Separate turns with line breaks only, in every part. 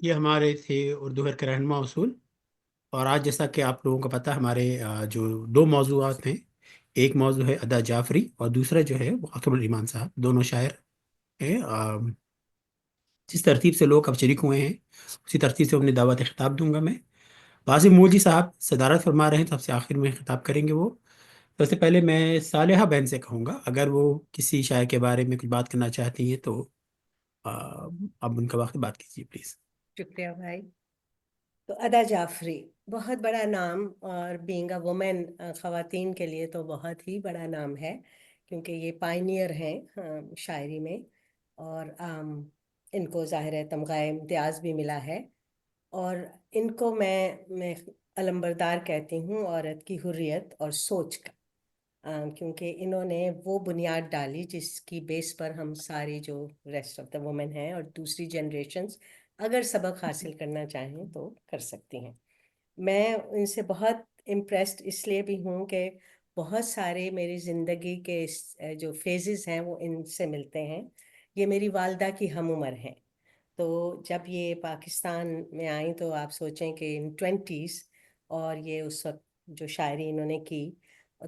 یہ ہمارے تھے اردو حر کے رہنما اصول. اور آج جیسا کہ آپ لوگوں کو پتہ ہمارے جو دو موضوعات ہیں. ایک موضوع ہے ادا جعفری اور دوسرا جو ہے وہ عاقب الرحمان صاحب. دونوں شاعر ہیں. جس ترتیب سے لوگ اب شریک ہوئے ہیں اسی ترتیب سے اپنی دعوت خطاب دوں گا میں. واصف مولجی صاحب صدارت فرما رہے ہیں تو سب سے آخر میں خطاب کریں گے وہ. سب سے پہلے میں صالحہ بہن سے کہوں گا اگر وہ کسی شاعر کے بارے میں کچھ بات کرنا چاہتی ہیں تو آپ ان کا واقعی بات کیجیے پلیز.
شکریہ بھائی. تو ادا جعفری بہت بڑا نام، اور بینگ اے وومن خواتین کے لیے تو بہت ہی بڑا نام ہے، کیونکہ یہ پائنیئر ہیں شاعری میں. اور ان کو ظاہر ہے تمغہ امتیاز بھی ملا ہے. اور ان کو میں علمبردار کہتی ہوں، عورت کی حریت اور سوچ کا، کیونکہ انہوں نے وہ بنیاد ڈالی جس کی بیس پر ہم ساری جو ریسٹ آف دا وومن ہیں اور دوسری جنریشنز اگر سبق حاصل کرنا چاہیں تو کر سکتی ہیں. میں ان سے بہت امپریسڈ اس لیے بھی ہوں کہ بہت سارے میری زندگی کے جو فیزز ہیں وہ ان سے ملتے ہیں. یہ میری والدہ کی ہم عمر ہیں. تو جب یہ پاکستان میں آئیں تو آپ سوچیں کہ ان 20s، اور یہ اس وقت جو شاعری انہوں نے کی،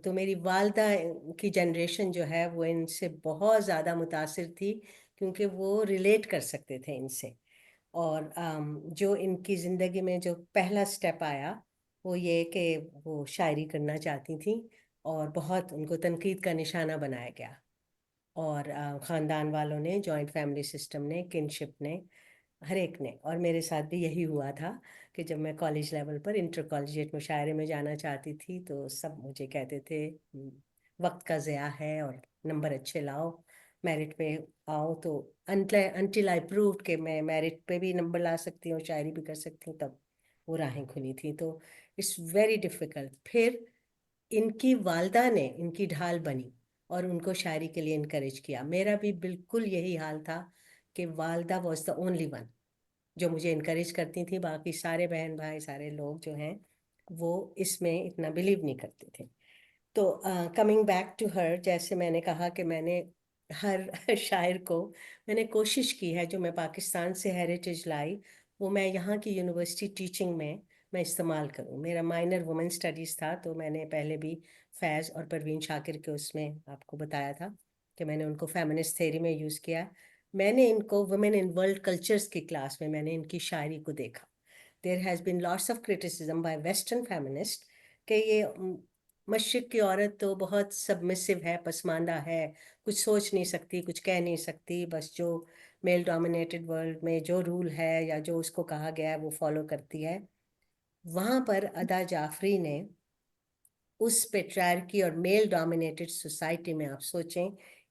تو میری والدہ کی جنریشن جو ہے وہ ان سے بہت زیادہ متاثر تھی، کیونکہ وہ ریلیٹ کر سکتے تھے ان سے. اور جو ان کی زندگی میں جو پہلا سٹیپ آیا وہ یہ کہ وہ شاعری کرنا چاہتی تھیں، اور بہت ان کو تنقید کا نشانہ بنایا گیا. اور خاندان والوں نے، جوائنٹ فیملی سسٹم نے، کنشپ نے، ہر ایک نے. اور میرے ساتھ بھی یہی ہوا تھا کہ جب میں کالج لیول پر انٹر کالجیٹ مشاعرے میں جانا چاہتی تھی تو سب مجھے کہتے تھے وقت کا ضیاع ہے اور نمبر اچھے لاؤ، میرٹ پہ آؤ. تو انٹل آئی پرووڈ کہ میں میرٹ پہ بھی نمبر لا سکتی ہوں، شاعری بھی کر سکتی ہوں، تب وہ راہیں کھلی تھیں. تو اٹس ویری ڈیفیکلٹ. پھر ان کی والدہ نے ان کی ڈھال بنی اور ان کو شاعری کے لیے انکریج کیا. میرا بھی بالکل یہی حال تھا کہ والدہ واز دا اونلی ون جو مجھے انکریج کرتی تھی. باقی سارے بہن بھائی، سارے لوگ جو ہیں وہ اس میں اتنا بلیو نہیں کرتے تھے. تو کمنگ بیک ٹو ہر، جیسے میں نے کہا کہ میں نے ہر شاعر کو میں نے کوشش کی ہے جو میں پاکستان سے ہیریٹیج لائی وہ میں یہاں کی یونیورسٹی ٹیچنگ میں استعمال کروں. میرا مائنر وومن اسٹڈیز تھا، تو میں نے پہلے بھی فیض اور پروین شاکر کے اس میں آپ کو بتایا تھا کہ میں نے ان کو فیمنسٹ تھیری میں یوز کیا. میں نے ان کو وومن ان ورلڈ کلچرز کی کلاس میں نے ان کی شاعری کو دیکھا. There has been lots of criticism by western feminist کہ یہ مشرق کی عورت تو بہت سبمسو ہے، پسماندہ ہے، کچھ سوچ نہیں سکتی، کچھ کہہ نہیں سکتی، بس جو میل ڈومینیٹڈ ورلڈ میں جو رول ہے یا جو اس کو کہا گیا ہے وہ فالو کرتی ہے. وہاں پر ادا جعفری نے اس پیٹریارکی اور میل ڈومینیٹڈ سوسائٹی میں، آپ سوچیں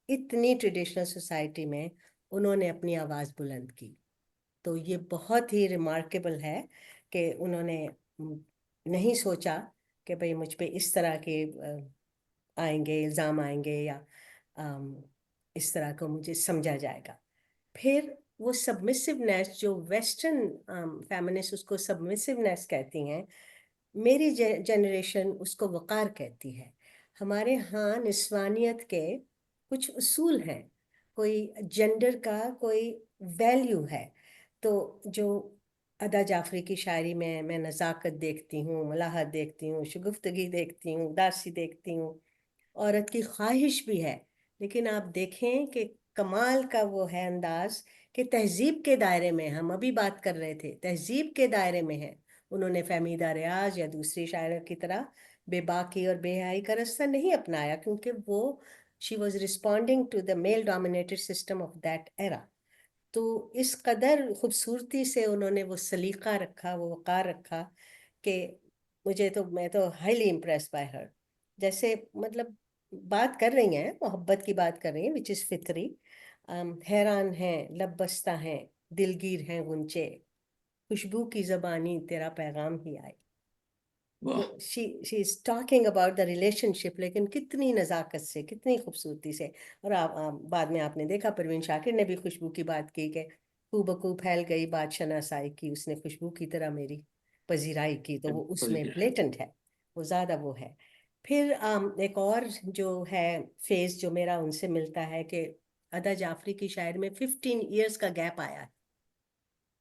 اتنی ٹریڈیشنل سوسائٹی میں انہوں نے اپنی آواز بلند کی. تو یہ بہت ہی ریمارکیبل ہے کہ انہوں نے نہیں سوچا کہ بھئی مجھ پہ اس طرح کے آئیں گے، الزام آئیں گے یا اس طرح کو مجھے سمجھا جائے گا. پھر وہ سبمسونیس جو ویسٹرن فیمنسٹ اس کو سبمسونیس کہتی ہیں، میری جنریشن اس کو وقار کہتی ہے. ہمارے ہاں نسوانیت کے کچھ اصول ہیں، کوئی جینڈر کا کوئی ویلیو ہے. تو جو ادا جعفری کی شاعری میں نزاکت دیکھتی ہوں، ملاحت دیکھتی ہوں، شگفتگی دیکھتی ہوں، اداسی دیکھتی ہوں. عورت کی خواہش بھی ہے، لیکن آپ دیکھیں کہ کمال کا وہ ہے انداز کہ تہذیب کے دائرے میں، ہم ابھی بات کر رہے تھے تہذیب کے دائرے میں ہے. انہوں نے فہمیدہ ریاض یا دوسری شاعروں کی طرح بے باکی اور بے حیائی کا رستہ نہیں اپنایا، کیونکہ وہ she was responding to the male dominated system of that era. تو اس قدر خوبصورتی سے انہوں نے وہ سلیقہ رکھا، وہ وقار رکھا کہ میں تو ہائیلی امپریس بائی ہر. جیسے مطلب بات کر رہی ہیں، محبت کی بات کر رہی ہیں وچ از فطری. حیران ہیں، لب بستہ ہیں، دلگیر ہیں غنچے، خوشبو کی زبانی تیرا پیغام ہی آئے. تو she is talking about the relationship, لیکن کتنی نزاکت سے، کتنی خوبصورتی سے. اور بعد میں آپ نے دیکھا پروین شاکر نے بھی خوشبو کی بات کی کہ کو بکو پھیل گئی بات شناسائی کی، اس نے خوشبو کی طرح میری پذیرائی کی. تو وہ اس میں بلیٹنٹ ہے، وہ زیادہ وہ ہے. پھر ایک اور جو ہے فیز جو میرا ان سے ملتا ہے کہ ادا جعفری کی شاعری میں 15 ایئرس کا گیپ آیا ہے.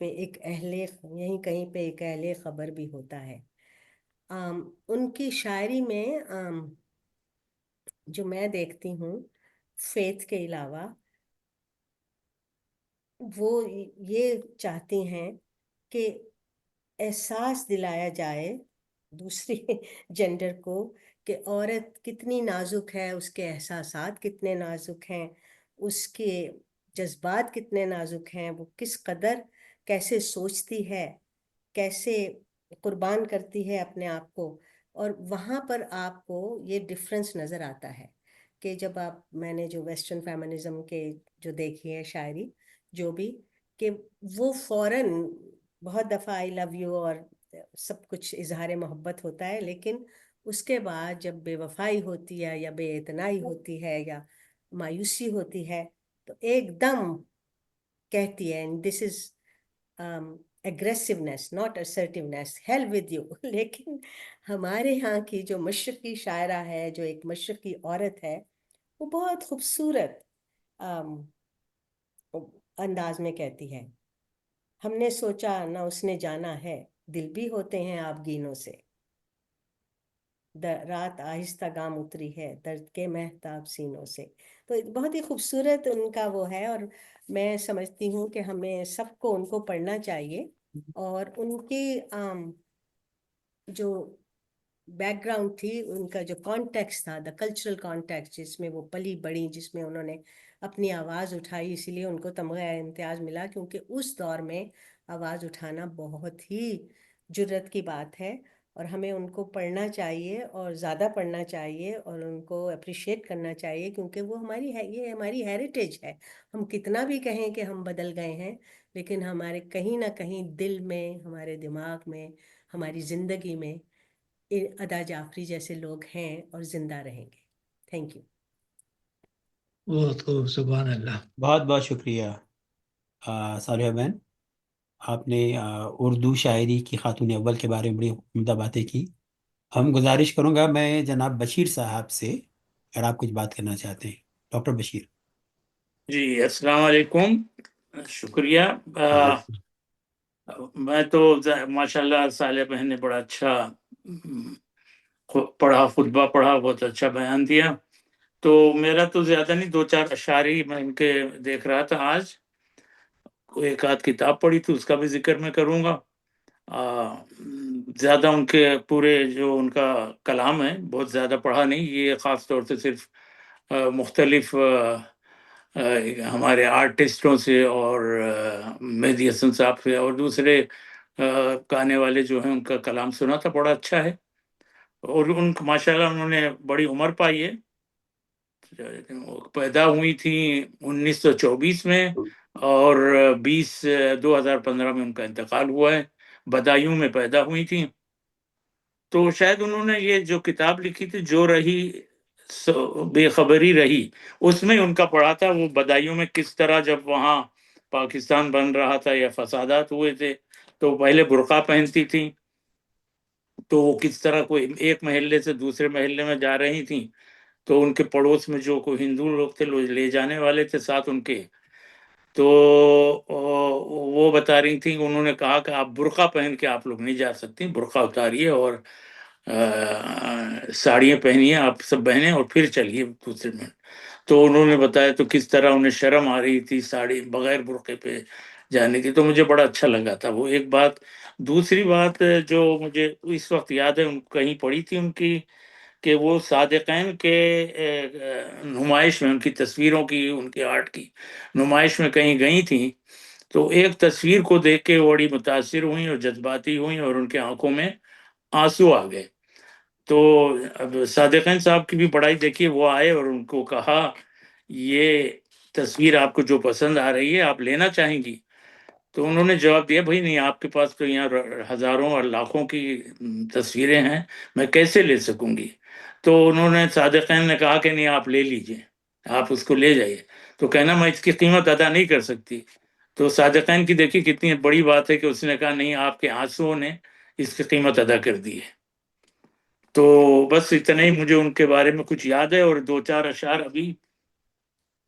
پہ ایک اہل یہیں کہیں پہ ایک اہل خبر بھی ہوتا ہے۔ ان کی شاعری میں جو میں دیکھتی ہوں، فیتھ کے علاوہ وہ یہ چاہتی ہیں کہ احساس دلایا جائے دوسری جینڈر کو کہ عورت کتنی نازک ہے، اس کے احساسات کتنے نازک ہیں، اس کے جذبات کتنے نازک ہیں، وہ کس قدر کیسے سوچتی ہے، کیسے قربان کرتی ہے اپنے آپ کو۔ اور وہاں پر آپ کو یہ ڈفرینس نظر آتا ہے کہ جب میں نے جو ویسٹرن فیمنزم کے جو دیکھی ہے شاعری جو بھی، کہ وہ فوراً بہت دفعہ آئی لو یو اور سب کچھ اظہار محبت ہوتا ہے، لیکن اس کے بعد جب بے وفائی ہوتی ہے یا بے اعتنائی ہوتی ہے یا مایوسی ہوتی ہے تو ایک دم کہتی ہے this is aggressiveness not assertiveness، hell with you لیکن ہمارے ہاں کی جو مشرقی شاعرہ ہے، جو ایک مشرقی عورت ہے، وہ بہت خوبصورت انداز میں کہتی ہے، ہم نے سوچا نہ اس نے جانا ہے، دل بھی ہوتے ہیں آپ گینوں سے، رات آہستہ گام اتری ہے درد کے مہتاب سینوں سے۔ تو بہت ہی خوبصورت ان کا وہ ہے، اور میں سمجھتی ہوں کہ ہمیں سب کو ان کو پڑھنا چاہیے، اور ان کی جو بیک گراؤنڈ تھی، ان کا جو کانٹیکس تھا، دا کلچرل کانٹیکس جس میں وہ پلی بڑی، جس میں انہوں نے اپنی آواز اٹھائی، اسی لیے ان کو تمغہ امتیاز ملا، کیونکہ اس دور میں آواز اٹھانا بہت ہی جرت کی بات ہے، اور ہمیں ان کو پڑھنا چاہیے اور زیادہ پڑھنا چاہیے اور ان کو اپریشیٹ کرنا چاہیے، کیونکہ وہ ہماری ہے، یہ ہماری ہیریٹیج ہے۔ ہم کتنا بھی کہیں کہ ہم بدل گئے ہیں، لیکن ہمارے کہیں نہ کہیں دل میں، ہمارے دماغ میں، ہماری زندگی میں ادا جعفری جیسے لوگ ہیں اور زندہ رہیں گے۔ Thank you.
بہت خوب، سبحان اللہ۔
بہت بہت شکریہ صالحہ بہن، آپ نے اردو شاعری کی خاتون اول کے بارے میں بڑی عمدہ باتیں کی۔ ہم گزارش کروں گا میں جناب بشیر صاحب سے، اگر آپ کچھ بات کرنا چاہتے ہیں، ڈاکٹر بشیر۔
جی السلام علیکم، شکریہ۔ میں تو ماشاء اللہ صالح بہن نے بڑا اچھا پڑھا، خطبہ پڑھا، بہت اچھا بیان دیا۔ تو میرا تو زیادہ نہیں، دو چار اشعاری میں ان کے دیکھ رہا تھا آج، ایک آدھ کتاب پڑھی تو اس کا بھی ذکر میں کروں گا۔ زیادہ ان کے پورے جو ان کا کلام ہے بہت زیادہ پڑھا نہیں، یہ خاص طور سے صرف مختلف ہمارے آرٹسٹوں سے اور مہدی حسن صاحب سے اور دوسرے گانے والے جو ہیں ان کا کلام سنا تھا، بڑا اچھا ہے۔ اور ان ماشاءاللہ انہوں نے بڑی عمر پائی ہے، پیدا ہوئی تھی 1924 میں، اور 2015 میں ان کا انتقال ہوا ہے، بدایوں میں پیدا ہوئی تھی۔ تو شاید انہوں نے یہ جو کتاب لکھی تھی جو رہی بے خبری رہی، اس میں ان کا پڑھا تھا وہ بدایوں میں کس طرح جب وہاں پاکستان بن رہا تھا یا فسادات ہوئے تھے تو پہلے برقع پہنتی تھیں، تو وہ کس طرح کوئی ایک محلے سے دوسرے محلے میں جا رہی تھیں، تو ان کے پڑوس میں جو کوئی ہندو لوگ تھے لے جانے والے تھے ساتھ ان کے، تو وہ بتا رہی تھیں، انہوں نے کہا کہ آپ برقع پہن کے آپ لوگ نہیں جا سکتی، برقع اتاریے اور ساڑیاں پہنیے آپ سب بہنیں اور پھر چلیے دوسرے میں۔ تو انہوں نے بتایا تو کس طرح انہیں شرم آ رہی تھی ساڑی بغیر برقعے پہ جانے کی، تو مجھے بڑا اچھا لگا تھا وہ ایک بات۔ دوسری بات جو مجھے اس وقت یاد ہے، کہیں پڑھی تھی ان کی کہ وہ صادقین کے نمائش میں، ان کی تصویروں کی، ان کے آرٹ کی نمائش میں کہیں گئی تھیں، تو ایک تصویر کو دیکھ کے بڑی متاثر ہوئیں اور جذباتی ہوئیں اور ان کے آنکھوں میں آنسو آ گئے۔ تو اب صادقین صاحب کی بھی پڑھائی دیکھیے، وہ آئے اور ان کو کہا یہ تصویر آپ کو جو پسند آ رہی ہے آپ لینا چاہیں گی؟ تو انہوں نے جواب دیا بھائی نہیں، آپ کے پاس تو یہاں ہزاروں اور لاکھوں کی تصویریں ہیں، میں کیسے لے سکوں گی؟ تو انہوں نے صادقین نے کہا کہ نہیں آپ لے لیجئے، آپ اس کو لے جائیے۔ تو کہنا میں اس کی قیمت ادا نہیں کر سکتی۔ تو صادقین کی دیکھیے کتنی بڑی بات ہے کہ اس نے کہا نہیں، آپ کے آنسوؤں نے اس کی قیمت ادا کر دی ہے۔ تو بس اتنا ہی مجھے ان کے بارے میں کچھ یاد ہے، اور دو چار اشعار ابھی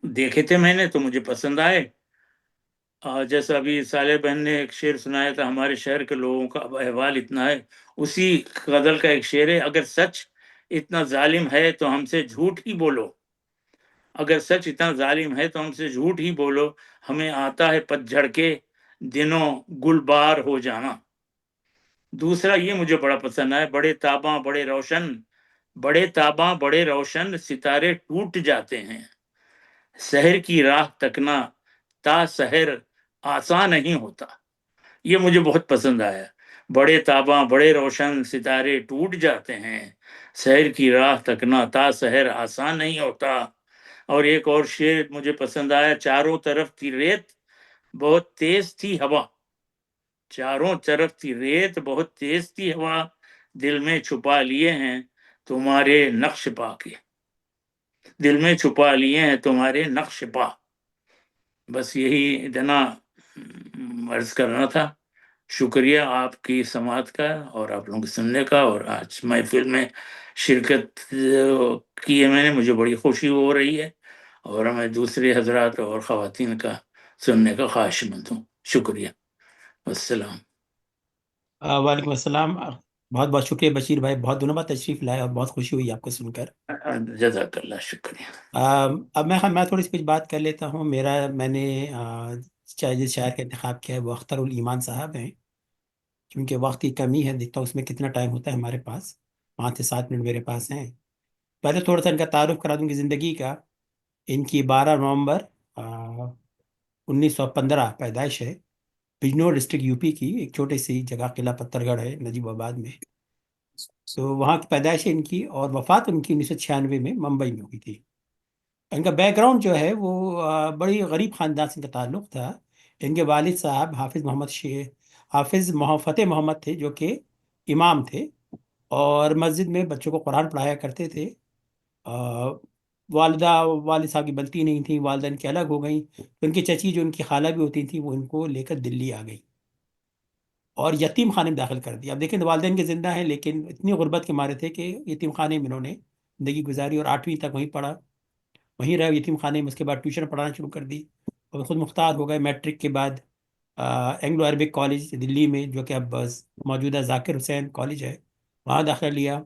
دیکھے تھے میں نے تو مجھے پسند آئے، جیسا ابھی صالح بہن نے ایک شعر سنایا تھا، ہمارے شہر کے لوگوں کا اب احوال اتنا ہے، اسی غزل کا ایک شعر ہے، اگر سچ اتنا ظالم ہے تو ہم سے جھوٹ ہی بولو، اگر سچ اتنا ظالم ہے تو ہم سے جھوٹ ہی بولو، ہمیں آتا ہے پت جھڑ کے دنوں گل بار ہو جانا۔ دوسرا یہ مجھے بڑا پسند ہے، بڑے تاباں بڑے روشن، بڑے تاباں بڑے روشن ستارے ٹوٹ جاتے ہیں، سحر کی راہ تکنا تا سحر آسان نہیں ہوتا۔ یہ مجھے بہت پسند آیا، بڑے تاباں بڑے روشن ستارے ٹوٹ جاتے ہیں، سحر کی راہ تکنا تا سحر آسان نہیں ہوتا۔ اور ایک اور شعر مجھے پسند آیا، چاروں طرف تھی ریت بہت تیز تھی ہوا، چاروں طرف تھی ریت بہت تیز تھی ہوا، دل میں چھپا لیے ہیں تمہارے نقش پا کے، دل میں چھپا لیے ہیں تمہارے نقش پا۔ بس یہی اتنا عرض کرنا تھا۔ شکریہ آپ کی سماعت کا اور آپ لوگوں کے سننے کا، اور آج محفل میں شرکت کی ہے میں نے، مجھے بڑی خوشی ہو رہی ہے، اور میں دوسرے حضرات اور خواتین کا سننے کا خواہش مند ہوں۔ شکریہ، السلام۔
وعلیکم السلام۔ بہت بہت شکریہ بشیر بھائی، بہت دنوں بعد تشریف لائے اور بہت خوشی ہوئی آپ کو سن کر۔
جزاک اللہ، شکریہ۔
اب میں تھوڑی سی کچھ بات کر لیتا ہوں۔ میں نے جس شاعر کا انتخاب کیا ہے وہ اختر الایمان صاحب ہیں، کیونکہ وقت کی کمی ہے، دیکھتا ہوں اس میں کتنا ٹائم ہوتا ہے ہمارے پاس، 5 سے 7 منٹ میرے پاس ہیں۔ پہلے تھوڑا سا ان کا تعارف کرا دوں گی زندگی کا۔ ان کی 12 نومبر 1915 پیدائش ہے، بجنور ڈسٹرکٹ یو پی کی ایک چھوٹی سی جگہ قلعہ پتھر گڑھ ہے نجیب آباد میں، تو وہاں کی پیدائش ہے ان کی، اور وفات ان کی 1996 میں ممبئی میں ہوئی تھی۔ ان کا بیک گراؤنڈ جو ہے وہ بڑی غریب خاندان سے ان کا تعلق تھا۔ ان کے والد صاحب حافظ فتح محمد تھے، جو کہ امام تھے اور مسجد میں بچوں کو قرآن پڑھایا کرتے تھے۔ والد صاحب کی بنتی نہیں تھیں، والدہ ان کی الگ ہو گئیں، تو ان کی چچی جو ان کی خالہ بھی ہوتی تھیں وہ ان کو لے کر دلی آ گئی اور یتیم خانے میں داخل کر دیا۔ اب دیکھیں والدین کے زندہ ہیں، لیکن اتنی غربت کے مارے تھے کہ یتیم خانے میں انہوں نے زندگی گزاری، اور 8ویں تک وہیں پڑھا، وہیں رہے یتیم خانے میں۔ اس کے بعد ٹیوشن پڑھانا شروع کر دی اور خود مختار ہو گئے۔ میٹرک کے بعد اینگلو عربک کالج دلی میں، جو کہ اب موجودہ ذاکر حسین کالج ہے، وہاں داخلہ لیا۔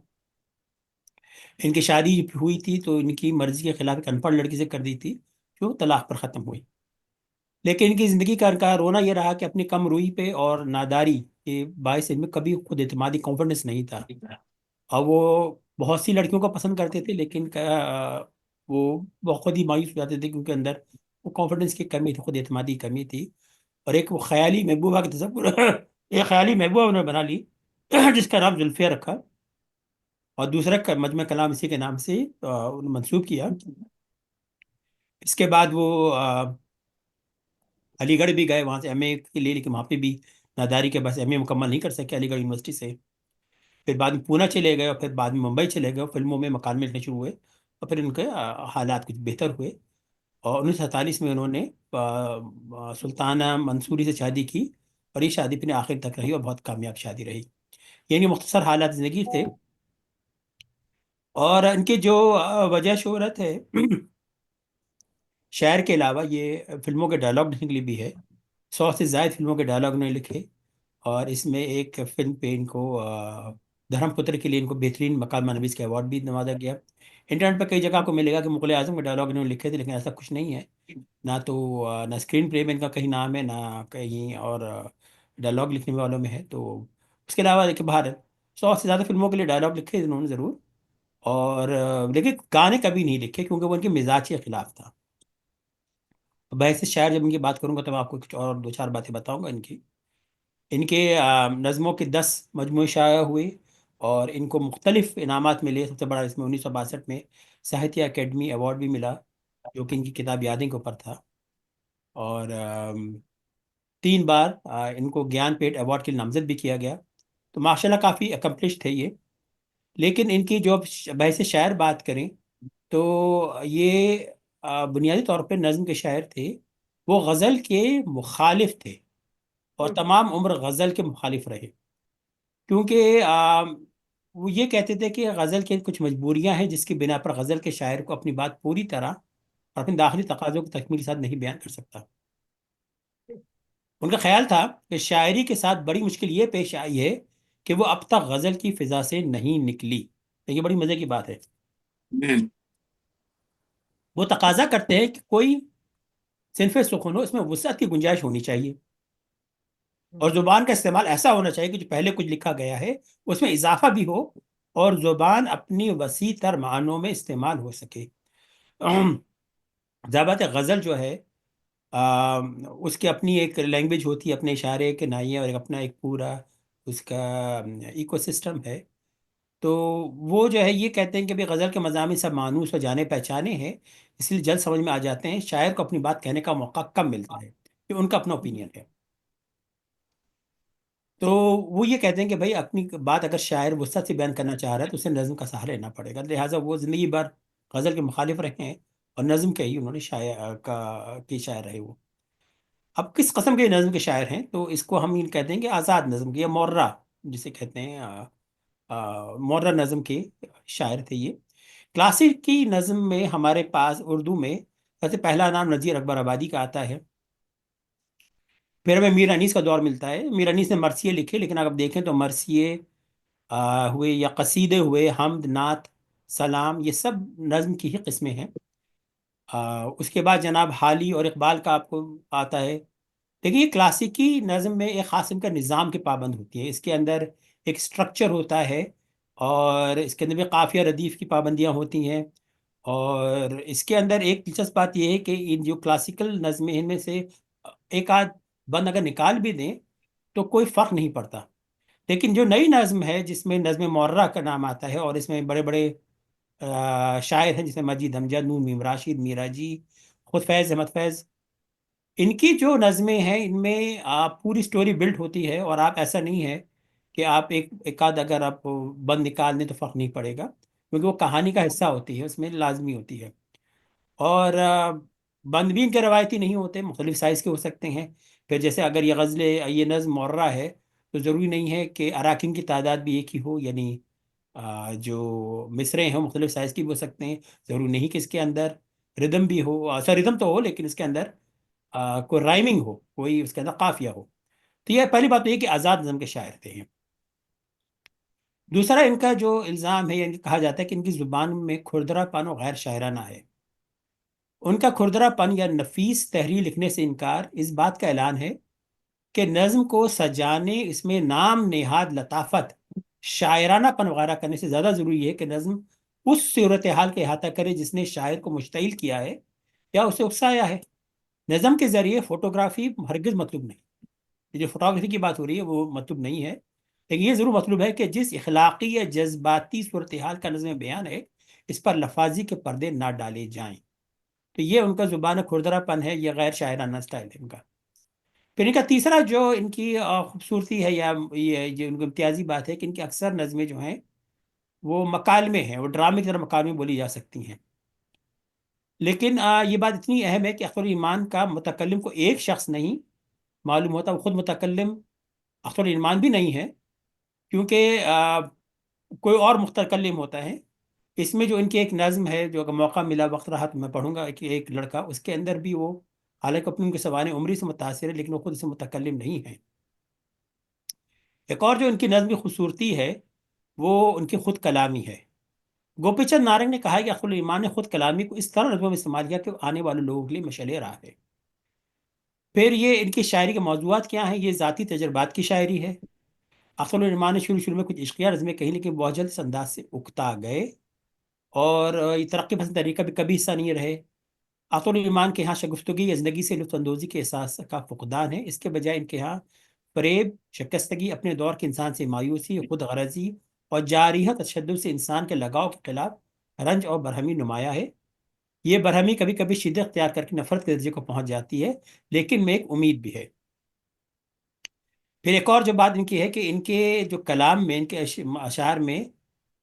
ان کی شادی ہوئی تھی تو ان کی مرضی کے خلاف ایک ان پڑھ لڑکی سے کر دی تھی، جو طلاق پر ختم ہوئی۔ لیکن ان کی زندگی کا رونا یہ رہا کہ اپنی کم روئی پہ اور ناداری کے باعث ان میں کبھی خود اعتمادی کانفیڈنس نہیں تھا، اور وہ بہت سی لڑکیوں کو پسند کرتے تھے، لیکن وہ خود ہی مایوس ہو جاتے تھے، کیونکہ اندر وہ کانفیڈنس کی کمی تھی، خود اعتمادی کی کمی تھی، اور ایک وہ خیالی محبوبہ کا تصور ایک خیالی محبوبہ انہوں نے بنا لی جس کا نام زلفیہ رکھا، اور دوسرا مجمع کلام اسی کے نام سے منسوب کیا۔ اس کے بعد وہ علی گڑھ بھی گئے، وہاں سے ایم اے کے لیے، لیکن وہاں پہ بھی ناداری کے بس ایم اے مکمل نہیں کر سکے علی گڑھ یونیورسٹی سے۔ پھر بعد میں پونا چلے گئے، اور پھر بعد میں ممبئی چلے گئے، فلموں میں مکالمے لکھنے شروع ہوئے، اور پھر ان کے حالات کچھ بہتر ہوئے، اور 1947 میں انہوں نے سلطانہ منصوری سے شادی کی، اور یہ شادی اپنے آخر تک رہی اور بہت کامیاب شادی رہی۔ یعنی مختصر حالات زندگی تھے۔ اور ان کی جو وجہ شہرت ہے شاعر کے علاوہ، یہ فلموں کے ڈائلاگ لکھنے کے لیے بھی ہے۔ 100 سے زائد فلموں کے ڈائلاگ انہوں نے لکھے، اور اس میں ایک فلم پہ ان کو دھرم پتر کے لیے ان کو بہترین مکالمہ نویس کا ایوارڈ بھی نوازا گیا۔ انٹرنیٹ پہ کئی جگہ کو ملے گا کہ مغل اعظم کے ڈائلاگ انہوں نے لکھے تھے، لیکن ایسا کچھ نہیں ہے، نہ اسکرین پلے میں ان کا کہیں نام ہے، نہ کہیں اور ڈائلاگ لکھنے والوں میں ہے۔ تو اس کے علاوہ دیکھیں باہر 100 سے زیادہ فلموں کے لیے ڈائلاگ لکھے انہوں نے ضرور، اور لیکن گانے کبھی نہیں لکھے، کیونکہ وہ ان کے مزاج کے خلاف تھا۔ بحث شاعر جب ان کی بات کروں گا تو میں آپ کو کچھ اور 2-4 باتیں بتاؤں گا ان کے نظموں کے 10 مجموعے شائع ہوئے، اور ان کو مختلف انعامات ملے۔ سب سے بڑا اس میں 1962 میں ساہتیہ اکیڈمی ایوارڈ بھی ملا، جو کہ ان کی کتاب یادیں کے اوپر تھا، اور 3 بار ان کو گیان پیٹھ ایوارڈ کے لیے نامزد بھی کیا گیا۔ تو ماشاءاللہ کافی اکمپلش تھے یہ۔ لیکن ان کی جو بحث شاعر بات کریں تو یہ بنیادی طور پہ نظم کے شاعر تھے، وہ غزل کے مخالف تھے، اور تمام عمر غزل کے مخالف رہے، کیونکہ وہ یہ کہتے تھے کہ غزل کے کچھ مجبوریاں ہیں جس کی بنا پر غزل کے شاعر کو اپنی بات پوری طرح اور اپنے داخلی تقاضوں کو تکمیل کے ساتھ نہیں بیان کر سکتا۔ ان کا خیال تھا کہ شاعری کے ساتھ بڑی مشکل یہ پیش آئی ہے کہ وہ اب تک غزل کی فضا سے نہیں نکلی. یہ بڑی مزے کی بات ہے. وہ تقاضا کرتے ہیں کہ کوئی صنف سخن ہو، اس میں وسعت کی گنجائش ہونی چاہیے، اور زبان کا استعمال ایسا ہونا چاہیے کہ جو پہلے کچھ لکھا گیا ہے اس میں اضافہ بھی ہو اور زبان اپنی وسیع تر معنوں میں استعمال ہو سکے. ظاہر بات ہے غزل جو ہے اس کی اپنی ایک لینگویج ہوتی ہے، اپنے اشارے کے نائیے، اور اپنا ایک پورا اس کا ایکو سسٹم ہے. تو وہ جو ہے یہ کہتے ہیں کہ بھی غزل کے مضامین سب مانوس اور جانے پہچانے ہیں، اس لیے جلد سمجھ میں آ جاتے ہیں. شاعر کو اپنی بات کہنے کا موقع کم ملتا ہے. یہ ان کا اپنا اوپینین ہے. تو وہ یہ کہتے ہیں کہ بھائی اپنی بات اگر شاعر وسعت سے بیان کرنا چاہ رہا ہے تو اسے نظم کا سہارا لینا پڑے گا. لہٰذا وہ زندگی بھر غزل کے مخالف رہے ہیں اور نظم کے ہی انہوں نے شاعر رہے وہ. اب کس قسم کے نظم کے شاعر ہیں؟ تو اس کو ہم یہ کہتے ہیں کہ آزاد نظم کے، یا مورا جسے کہتے ہیں، مورا نظم کے شاعر تھے یہ. کلاسیکی نظم میں ہمارے پاس اردو میں سب سے پہلا نام نذیر اکبر آبادی کا آتا ہے. پھر ہمیں میر انیس کا دور ملتا ہے. میر انیس نے مرثیے لکھے، لیکن اگر آپ دیکھیں تو مرثیے ہوئے یا قصیدے ہوئے، حمد، نعت، سلام، یہ سب نظم کی ہی قسمیں ہیں. اس کے بعد جناب حالی اور اقبال کا آپ کو آتا ہے. لیکن یہ کلاسیکی نظم میں ایک خاص قسم کا نظام کی پابند ہوتی ہے. اس کے اندر ایک سٹرکچر ہوتا ہے، اور اس کے اندر بھی قافیہ ردیف کی پابندیاں ہوتی ہیں. اور اس کے اندر ایک دلچسپ بات یہ ہے کہ ان جو کلاسیکل نظمیں ان میں سے ایک آدھ بند اگر نکال بھی دیں تو کوئی فرق نہیں پڑتا. لیکن جو نئی نظم ہے جس میں نظم معرہ کا نام آتا ہے، اور اس میں بڑے بڑے شاعر ہیں جس میں مجید امجد، نون میم راشد، میرا جی، خود فیض احمد فیض، ان کی جو نظمیں ہیں ان میں پوری سٹوری بلڈ ہوتی ہے. اور آپ ایسا نہیں ہے کہ آپ ایک آدھ اگر آپ بند نکال دیں تو فرق نہیں پڑے گا، کیونکہ وہ کہانی کا حصہ ہوتی ہے، اس میں لازمی ہوتی ہے. اور بند بھی ان کے روایتی نہیں ہوتے، مختلف سائز کے ہو سکتے ہیں. پھر جیسے اگر یہ غزل، یہ نظم معرہ ہے تو ضروری نہیں ہے کہ اراکین کی تعداد بھی ایک ہی ہو، یعنی جو مصرے ہیں مختلف سائز کی بھی ہو سکتے ہیں. ضروری نہیں کہ اس کے اندر ردم بھی ہو، ردم تو ہو لیکن اس کے اندر کوئی رائمنگ ہو، کوئی اس کے اندر قافیہ ہو. تو یہ پہلی بات تو یہ کہ آزاد نظم کے شاعر تھے. دوسرا ان کا جو الزام ہے، یعنی کہا جاتا ہے کہ ان کی زبان میں کھردرا پن و غیر شاعرانہ ہے. ان کا کھردرا پن یا نفیس تحریر لکھنے سے انکار اس بات کا اعلان ہے کہ نظم کو سجانے، اس میں نام نہاد لطافت، شاعرانہ پن وغیرہ کرنے سے زیادہ ضروری ہے کہ نظم اس صورتحال کا احاطہ کرے جس نے شاعر کو مشتعل کیا ہے یا اسے اکسایا ہے. نظم کے ذریعے فوٹوگرافی ہرگز مطلوب نہیں. یہ جو فوٹوگرافی کی بات ہو رہی ہے وہ مطلوب نہیں ہے، لیکن یہ ضرور مطلوب ہے کہ جس اخلاقی یا جذباتی صورتحال کا نظم بیان ہے اس پر لفاظی کے پردے نہ ڈالے جائیں. تو یہ ان کا زبان کھردرا پن ہے، یہ غیر شاعرانہ سٹائل ہے ان کا. پھر ان کا تیسرا جو ان کی خوبصورتی ہے یا یہ جو ان کی امتیازی بات ہے کہ ان کی اکثر نظمیں جو ہیں وہ مکالمے ہیں، وہ ڈرامے کی طرح مکالمے بولی جا سکتی ہیں. لیکن یہ بات اتنی اہم ہے کہ اختر ایمان کا متکلم کو ایک شخص نہیں معلوم ہوتا، وہ خود متکلم اختر ایمان بھی نہیں ہے، کیونکہ کوئی اور متکلم ہوتا ہے. اس میں جو ان کی ایک نظم ہے، جو اگر موقع ملا وقت رہا تو میں پڑھوں گا، کہ ایک لڑکا، اس کے اندر بھی وہ حالانکہ اپنی ان کے سوانح عمری سے متاثر ہے لیکن وہ خود سے متکلم نہیں ہے. ایک اور جو ان کی نظم کی خوبصورتی ہے وہ ان کی خود کلامی ہے. گوپی چند نارنگ نے کہا ہے کہ اختر ایمان نے خود کلامی کو اس طرح نظموں میں استعمال کیا کہ وہ آنے والے لوگوں کے لیے مشعل راہ ہے. پھر یہ ان کی شاعری کے موضوعات کیا ہیں؟ یہ ذاتی تجربات کی شاعری ہے. اختر ایمان نے شروع میں کچھ عشقیہ نظمیں کہیں، لیکن بہت جلد اس انداز سے اکتا گئے، اور یہ ترقی پسند طریقہ بھی کبھی حصہ نہیں رہے. اختر ایمان کے ہاں شگفتگی یا زندگی سے لطف اندوزی کے احساس کا فقدان ہے. اس کے بجائے ان کے ہاں فریب، شکستگی، اپنے دور کے انسان سے مایوسی، خود غرضی اور جارحہ تشدد سے انسان کے لگاؤ کے خلاف رنج اور برہمی نمایاں ہے. یہ برہمی کبھی کبھی شدت اختیار کر کے نفرت کے درجے کو پہنچ جاتی ہے، لیکن میں ایک امید بھی ہے. پھر ایک اور جو بات ان کی ہے کہ ان کے جو کلام میں، ان کے اشعار میں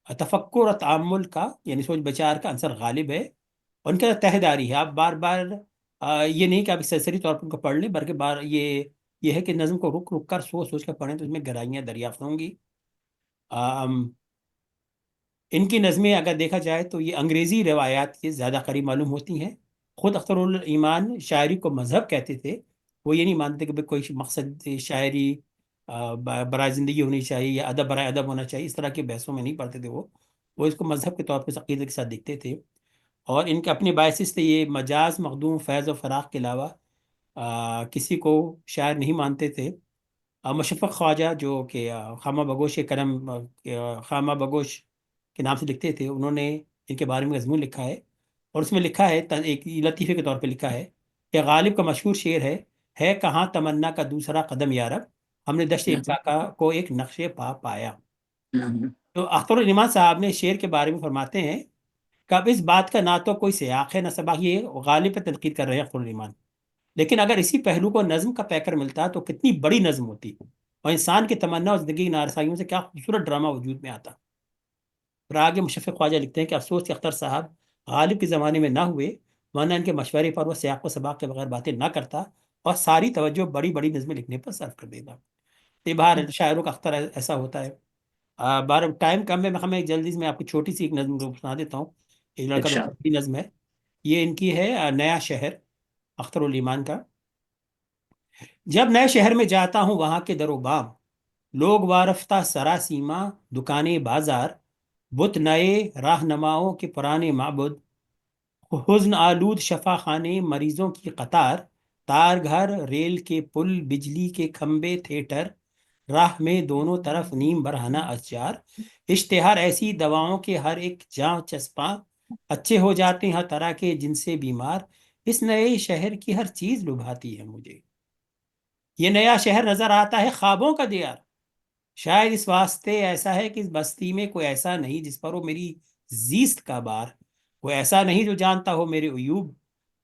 تفکر اور تعامل کا، یعنی سوچ بچار کا عنصر غالب ہے. ان کے تہہ داری ہے. آپ بار بار یہ نہیں کہ آپ سرسری طور پر ان کو پڑھ لیں، بلکہ یہ ہے کہ نظم کو رک رک کر سوچ سوچ کر پڑھیں تو اس میں گہرائیاں دریافت ہوں گی. ان کی نظمیں اگر دیکھا جائے تو یہ انگریزی روایات کے زیادہ قریب معلوم ہوتی ہیں. خود اختر ایمان شاعری کو مذہب کہتے تھے، وہ یہ نہیں مانتے کہ کوئی مقصد شاعری برائے زندگی ہونی چاہیے یا ادب برائے ادب ہونا چاہیے، اس طرح کی بحثوں میں نہیں پڑھتے تھے وہ اس کو مذہب کے طور پہ عقیدے کے ساتھ دیکھتے تھے. اور ان کے اپنے باعث سے یہ مجاز، مخدوم، فیض و فراق کے علاوہ کسی کو شاعر نہیں مانتے تھے. مشفق خواجہ جو کہ خامہ بگوش کرم خامہ بگوش کے نام سے لکھتے تھے، انہوں نے ان کے بارے میں مضمون لکھا ہے، اور اس میں لکھا ہے ایک لطیفے کے طور پہ لکھا ہے کہ غالب کا مشہور شعر ہے کہاں تمنا کا دوسرا قدم یارب، ہم نے دشت امساکا کو ایک نقش پا پایا. تو اختر الایمان صاحب نے شعر کے بارے میں فرماتے ہیں کہ اب اس بات کا نہ تو کوئی سیاق ہے نہ سباق، یہ غالب پہ تنقید کر رہے ہیں اختر الایمان، لیکن اگر اسی پہلو کو نظم کا پیکر ملتا تو کتنی بڑی نظم ہوتی، اور انسان کی تمنا اور زندگی کی نارسائیوں سے کیا خوبصورت ڈرامہ وجود میں آتا. اور آگے مشفق خواجہ لکھتے ہیں کہ افسوس کہ اختر صاحب غالب کے زمانے میں نہ ہوئے، ورنہ ان کے مشورے پر وہ سیاق و سباق کے بغیر باتیں نہ کرتا اور ساری توجہ بڑی بڑی نظمیں لکھنے پر صرف کر دیتا. یہ بہر شاعروں کا اختر ایسا ہوتا ہے. بار ٹائم کم ہے، ہمیں جلدی سے میں آپ کو چھوٹی سی ایک نظم کو سنا دیتا ہوں. ایک لڑکا
اچھا.
بڑی نظم ہے، یہ ان کی ہے نیا شہر اختر الایمان کا. جب نئے شہر میں جاتا ہوں وہاں کے در و بام، لوگ وارفتہ سرا سیما دکانیں بازار، بت نئے راہنماؤں کے پرانے معبد، حزن آلود شفا خانے مریضوں کی قطار، تار گھر ریل کے پل بجلی کے کھمبے تھیٹر، راہ میں دونوں طرف نیم برہنہ اشجار، اشتہار ایسی دواؤں کے ہر ایک جاں چسپاں، اچھے ہو جاتے ہیں ہر طرح کے جن سے بیمار، اس نئے شہر کی ہر چیز لبھاتی ہے مجھے. یہ نیا شہر نظر آتا ہے خوابوں کا دیار، شاید اس واسطے ایسا ہے کہ اس بستی میں کوئی ایسا نہیں جس پر ہو میری زیست کا بار، کوئی ایسا نہیں جو جانتا ہو میرے عیوب،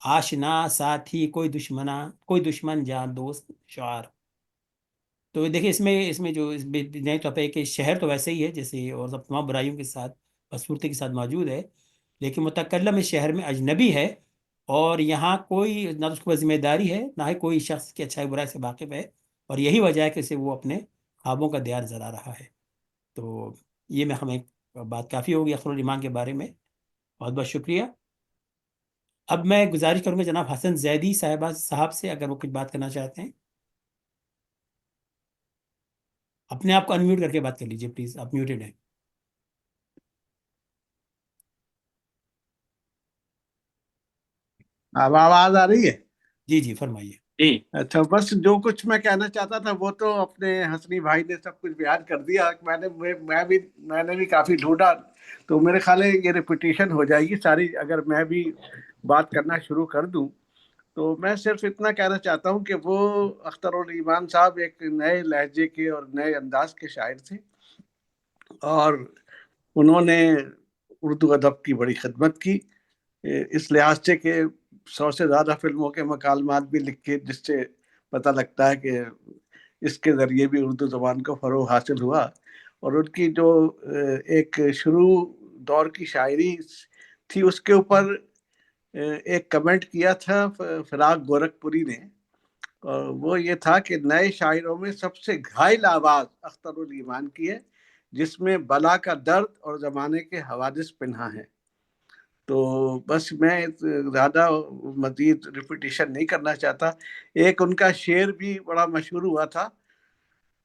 آشنا ساتھی کوئی دشمن جان دوست شعار. تو دیکھیں اس میں جو نئے طور پہ کہ شہر تو ویسے ہی ہے جیسے اور سب تمام برائیوں کے ساتھ بدصورتی کے ساتھ موجود ہے، لیکن متکلم اس شہر میں اجنبی ہے، اور یہاں کوئی نہ اس کو ذمہ داری ہے نہ ہی کوئی شخص کی اچھائی برائی سے واقف ہے، اور یہی وجہ ہے کہ اسے وہ اپنے خوابوں کا دیار نظر آ رہا ہے. تو یہ میں ہمیں بات کافی ہوگی اختر الایمان کے بارے میں. بہت بہت شکریہ. اب میں گزارش کروں گا جناب حسن زیدی صاحب سے، اگر وہ کچھ بات کرنا چاہتے ہیں. اپنے آپ کو انمیوٹ کر کے بات کر لیجیے پلیز، آپ میوٹڈ ہیں.
اب آواز آ رہی ہے؟
جی جی فرمائیے.
جی.
اچھا، بس جو کچھ میں کہنا چاہتا تھا وہ تو اپنے حسنی بھائی نے سب کچھ بیان کر دیا. میں نے بھی کافی ڈھونڈا، تو میرے خیال ہے یہ ریپیٹیشن ہو جائے گی ساری اگر میں بھی بات کرنا شروع کر دوں. تو میں صرف اتنا کہنا چاہتا ہوں کہ وہ اختر الایمان صاحب ایک نئے لہجے کے اور نئے انداز کے شاعر تھے، اور انہوں نے اردو ادب کی بڑی خدمت کی، اس لحاظ سے کہ 100 سے زیادہ فلموں کے مکالمات بھی لکھے، جس سے پتہ لگتا ہے کہ اس کے ذریعے بھی اردو زبان کو فروغ حاصل ہوا. اور ان کی جو ایک شروع دور کی شاعری تھی اس کے اوپر ایک کمنٹ کیا تھا فراق گورکھپوری نے، اور وہ یہ تھا کہ نئے شاعروں میں سب سے گھائل آواز اختر الایمان کی ہے، جس میں بلا کا درد اور زمانے کے حوادث پنہاں ہیں. تو بس میں زیادہ مزید ریپیٹیشن نہیں کرنا چاہتا. ایک ان کا شعر بھی بڑا مشہور ہوا تھا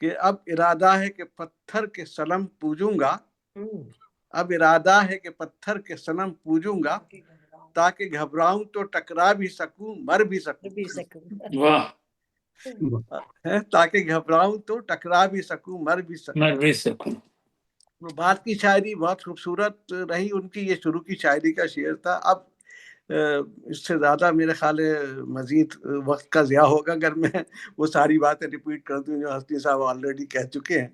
کہ اب ارادہ ہے کہ پتھر کے صنم پوجوں گا، اب ارادہ ہے کہ پتھر کے صنم پوجوں گا، تاکہ گھبراؤں تو ٹکرا بھی سکوں مر بھی سکوں.
واہ.
تاکہ گھبراؤں تو ٹکرا بھی سکوں مر بھی سکوں.
میں بھی سکوں.
بعد کی شاعری بہت خوبصورت رہی ان کی، یہ شروع کی شاعری کا شعر تھا. اب اس سے زیادہ میرے خیال ہے مزید وقت کا ضیاع ہوگا اگر میں وہ ساری باتیں ریپیٹ کر دوں جو حسنی صاحب آلریڈی کہہ چکے ہیں.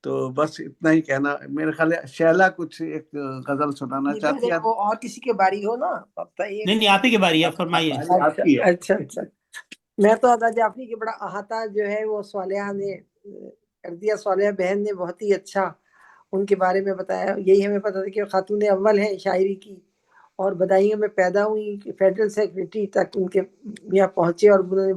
تو بس اتنا ہی کہنا میرے خیال ہے. شیلا کچھ ایک غزل سنانا چاہتی ہے؟
وہ اور کسی کے باری ہو نا،
نہیں آپ ہی کی باری ہے، فرمائیے.
اچھا میں تو ادا جعفری کے بڑا احاطہ جو ہے وہ صالحہ نے کر دیا. صالحہ بہن نے بہت ہی اچھا ان کے بارے میں بتایا. یہی ہمیں پتہ تھا کہ خاتون اول ہیں شاعری کی، اور بدایوں میں پیدا ہوئی، فیڈرل سیکریٹری تک ان کے یہاں پہنچے، اور انہوں نے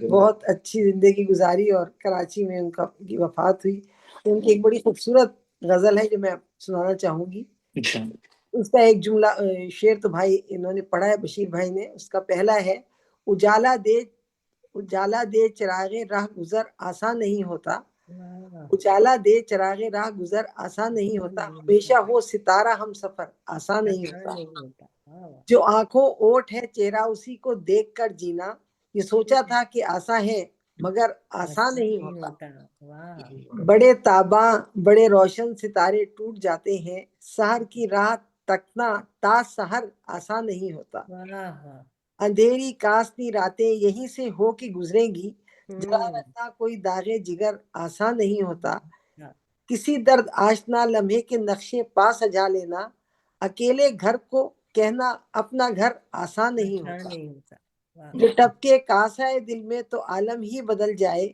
بہت اچھی زندگی گزاری، اور کراچی میں ان کی وفات ہوئی. ان کی ایک بڑی خوبصورت غزل ہے جو میں سنانا چاہوں گی. اس کا ایک جملہ شعر تو بھائی انہوں نے پڑھا ہے، بشیر بھائی نے. اس کا پہلا ہے: اجالا دے اجالا دے چراغ راہ گزر آسان نہیں ہوتا،
واہ،
اجالا دے چراغ راہ گزر آسان نہیں ہوتا، ہمیشہ ہو ستارہ ہم سفر آسان نہیں
آسان
ہوتا،
نہیں ہوتا، واہ واہ،
جو آنکھوں اوٹ ہے چہرہ اسی کو دیکھ کر جینا، یہ سوچا تھا کہ آسان ہے مگر آسان نہیں ہوتا،
واہ،
بڑے تاباں بڑے روشن ستارے ٹوٹ جاتے ہیں، سحر کی راہ تکنا تا سحر آسان نہیں ہوتا،
واہ واہ،
اندھیری کاسنی راتیں یہیں سے ہو کے گزریں گی، جلا
ہوں،
رکھنا کوئی داغ جگر آسان نہیں ہوتا،
ہاں،
کسی درد آشنا لمحے کے نقشے پا سجا لینا، اکیلے گھر کو کہنا اپنا گھر آسان نہیں
آسان
ہوتا،
نہیں ہوتا، واہ،
جو ٹپکے کاسا ہے دل میں تو عالم ہی بدل جائے،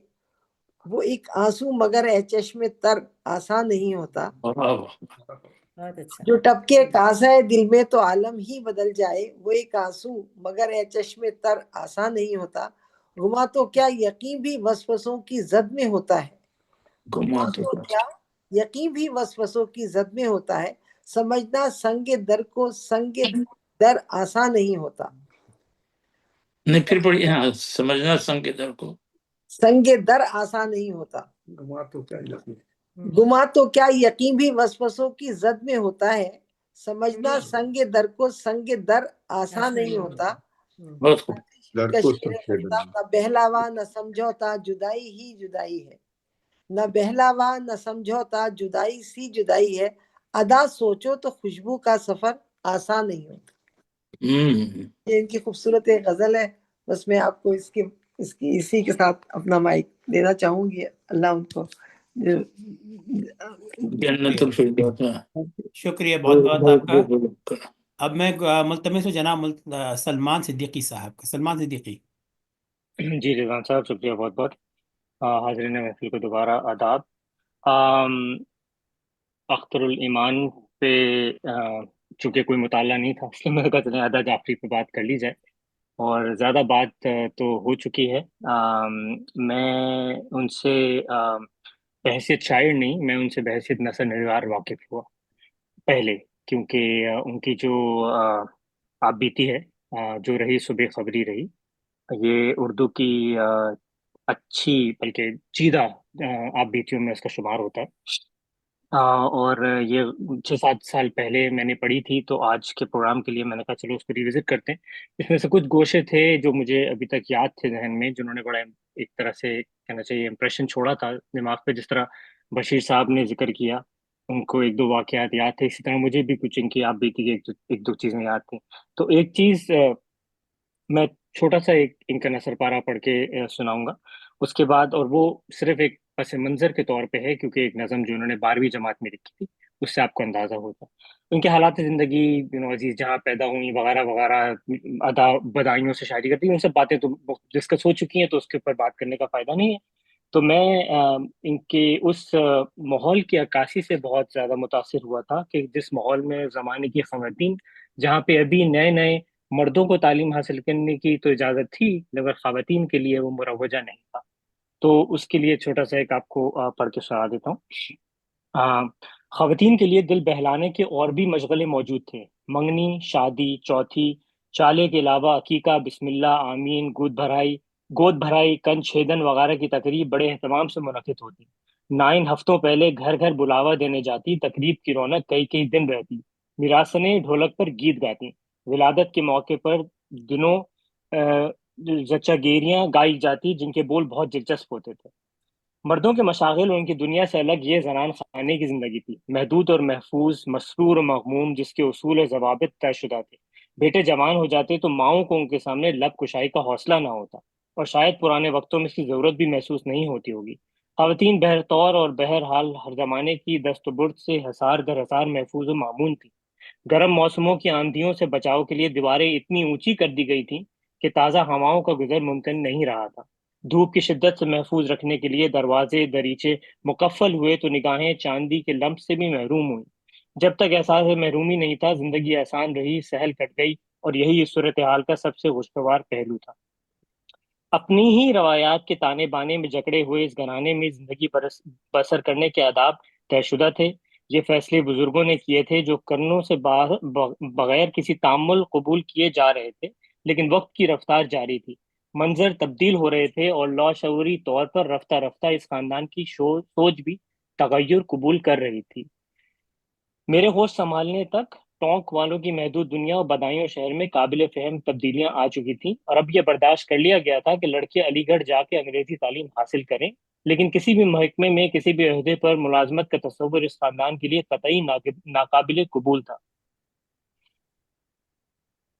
وہ ایک آنسو مگر ہے چشم تر آسان نہیں ہوتا،
بہت اچھا،
جو ٹپکے کاسا ہے دل میں تو عالم ہی بدل جائے، وہ ایک آنسو مگر ہے چشم تر آسان نہیں ہوتا، گما تو کیا یقین بھی وسوسوں کی زد میں ہوتا ہے،
گما تو
تو کیا یقین بھی وسوسوں کی زد میں ہوتا ہے، سمجھنا سنگ در کو سنگ در آسان نہیں ہوتا،
نہیں، پھر پڑھی، ہاں، سمجھنا سنگ کے در کو،
سنگ در آسان نہیں ہوتا،
گما تو کیا یقین،
گما تو کیا یقین بھی وسوسوں کی زد میں ہوتا ہے، سمجھنا سنگ در کو سنگ در آسان نہیں ہوتا،
بہت خوب،
کا شعر خطاب، نہ بہلاوا نہ سمجھوتا جدائی ہی جدائی ہے، نہ بہلاوا نہ سمجھوتا جدائی سی جدائی ہے، ادا سوچو تو خوشبو کا سفر آسان نہیں ہوتا، یہ ان کی خوبصورت ایک غزل ہے، بس میں آپ کو اسی کے ساتھ اپنا مائک دینا چاہوں گی، اللہ ان کو
جنت الفردوس میں۔
شکریہ بہت بہت آپ کا۔ اب میں ملتمس ہوں جناب سلمان صدیقی صاحب کا۔ سلمان صدیقی۔
جی رضوان صاحب، شکریہ بہت بہت۔ حاضرین محفل کو دوبارہ آداب۔ آم، اختر الایمان پہ چونکہ کوئی مطالعہ نہیں تھا، اس لیے میں نے کہا چلیں ادا جعفری پہ بات کر لی جائے، اور زیادہ بات تو ہو چکی ہے۔ میں ان سے بحیثیت شاعر نہیں، میں ان سے بحیثیت نثر نگار واقف ہوا پہلے، کیونکہ ان کی جو آپ بیتی ہے، جو رہی صبح خبری رہی، یہ اردو کی اچھی بلکہ چیدہ آپ بیتیوں میں اس کا شمار ہوتا ہے، اور یہ 6-7 سال پہلے میں نے پڑھی تھی، تو آج کے پروگرام کے لیے میں نے کہا چلو اس کو ریوزٹ کرتے ہیں۔ اس میں سے کچھ گوشے تھے جو مجھے ابھی تک یاد تھے ذہن میں، جنہوں نے بڑا ایک طرح سے کہنا چاہیے امپریشن چھوڑا تھا دماغ پہ، جس طرح بشیر صاحب نے ذکر کیا، ان کو 1-2 واقعات یاد تھے، اسی طرح مجھے بھی کچھ ان کی آپ بیتی کی ایک دو چیزیں یاد تھیں۔ تو ایک چیز میں چھوٹا سا ایک ان کا نثر پارہ پڑھ کے سناؤں گا اس کے بعد، اور وہ صرف ایک پس منظر کے طور پہ ہے، کیونکہ ایک نظم جو انہوں نے 12ویں جماعت میں لکھی تھی اس سے آپ کو اندازہ ہوتا ان کے حالات زندگی، عزیز جہاں پیدا ہوئی وغیرہ وغیرہ، ادا بدائیوں سے شاعری کرتی ہیں، ان سب باتیں تو ڈسکس ہو چکی ہیں، تو اس کے اوپر بات کرنے کا فائدہ نہیں ہے۔ تو میں ان کے اس ماحول کی عکاسی سے بہت زیادہ متاثر ہوا تھا کہ جس ماحول میں زمانے کی خواتین، جہاں پہ ابھی نئے نئے مردوں کو تعلیم حاصل کرنے کی تو اجازت تھی، مگر خواتین کے لیے وہ مروجہ نہیں تھا۔ تو اس کے لیے چھوٹا سا ایک آپ کو پڑھ کے سنا دیتا ہوں۔ خواتین کے لیے دل بہلانے کے اور بھی مشغلے موجود تھے، منگنی، شادی، چوتھی، چالے کے علاوہ عقیقہ، بسم اللہ، آمین، گود بھرائی، کن چھیدن وغیرہ کی تقریب بڑے اہتمام سے منعقد ہوتی۔ 9 ہفتوں پہلے گھر گھر بلاوا دینے جاتی، تقریب کی رونق کئی کئی دن رہتی، میراسنیں ڈھولک پر گیت گاتی، ولادت کے موقع پر دنوں زچہ گیریاں گائی جاتی جن کے بول بہت دلچسپ ہوتے تھے۔ مردوں کے مشاغل اور ان کی دنیا سے الگ یہ زنان خانے کی زندگی تھی، محدود اور محفوظ، مسرور اور مغموم، جس کے اصول و ضوابط طے شدہ تھے۔ بیٹے جوان ہو جاتے تو ماؤں کو ان کے سامنے لب کشائی کا حوصلہ نہ ہوتا، اور شاید پرانے وقتوں میں اس کی ضرورت بھی محسوس نہیں ہوتی ہوگی۔ خواتین بہرطور اور بہرحال ہر زمانے کی دست و برد سے حصار در حصار محفوظ و معمون تھی۔ گرم موسموں کی آندھیوں سے بچاؤ کے لیے دیواریں اتنی اونچی کر دی گئی تھیں کہ تازہ ہواؤں کا گزر ممکن نہیں رہا تھا۔ دھوپ کی شدت سے محفوظ رکھنے کے لیے دروازے دریچے مقفل ہوئے تو نگاہیں چاندی کے لمپ سے بھی محروم ہوئیں۔ جب تک احساس محرومی نہیں تھا، زندگی آسان رہی، سہل کٹ گئی، اور یہی اس صورتحال کا سب سے خوشگوار پہلو تھا۔ اپنی ہی روایات کے تانے بانے میں جکڑے ہوئے اس گھرانے میں زندگی بسر کرنے کے آداب طے شدہ تھے۔ یہ فیصلے بزرگوں نے کیے تھے جو کرنوں سے بغیر کسی تعامل قبول کیے جا رہے تھے، لیکن وقت کی رفتار جاری تھی۔ منظر تبدیل ہو رہے تھے اور لاشعوری طور پر رفتہ رفتہ اس خاندان کی سوچ بھی تغیر قبول کر رہی تھی۔ میرے ہوش سنبھالنے تک ٹونک والوں کی محدود دنیا اور بدایوں شہر میں قابل فہم تبدیلیاں آ چکی تھیں، اور اب یہ برداشت کر لیا گیا تھا کہ لڑکے علی گڑھ جا کے انگریزی تعلیم حاصل کریں، لیکن کسی بھی محکمے میں کسی بھی عہدے پر ملازمت کا تصور اس خاندان کے لیے قطعی ناقابل قبول تھا۔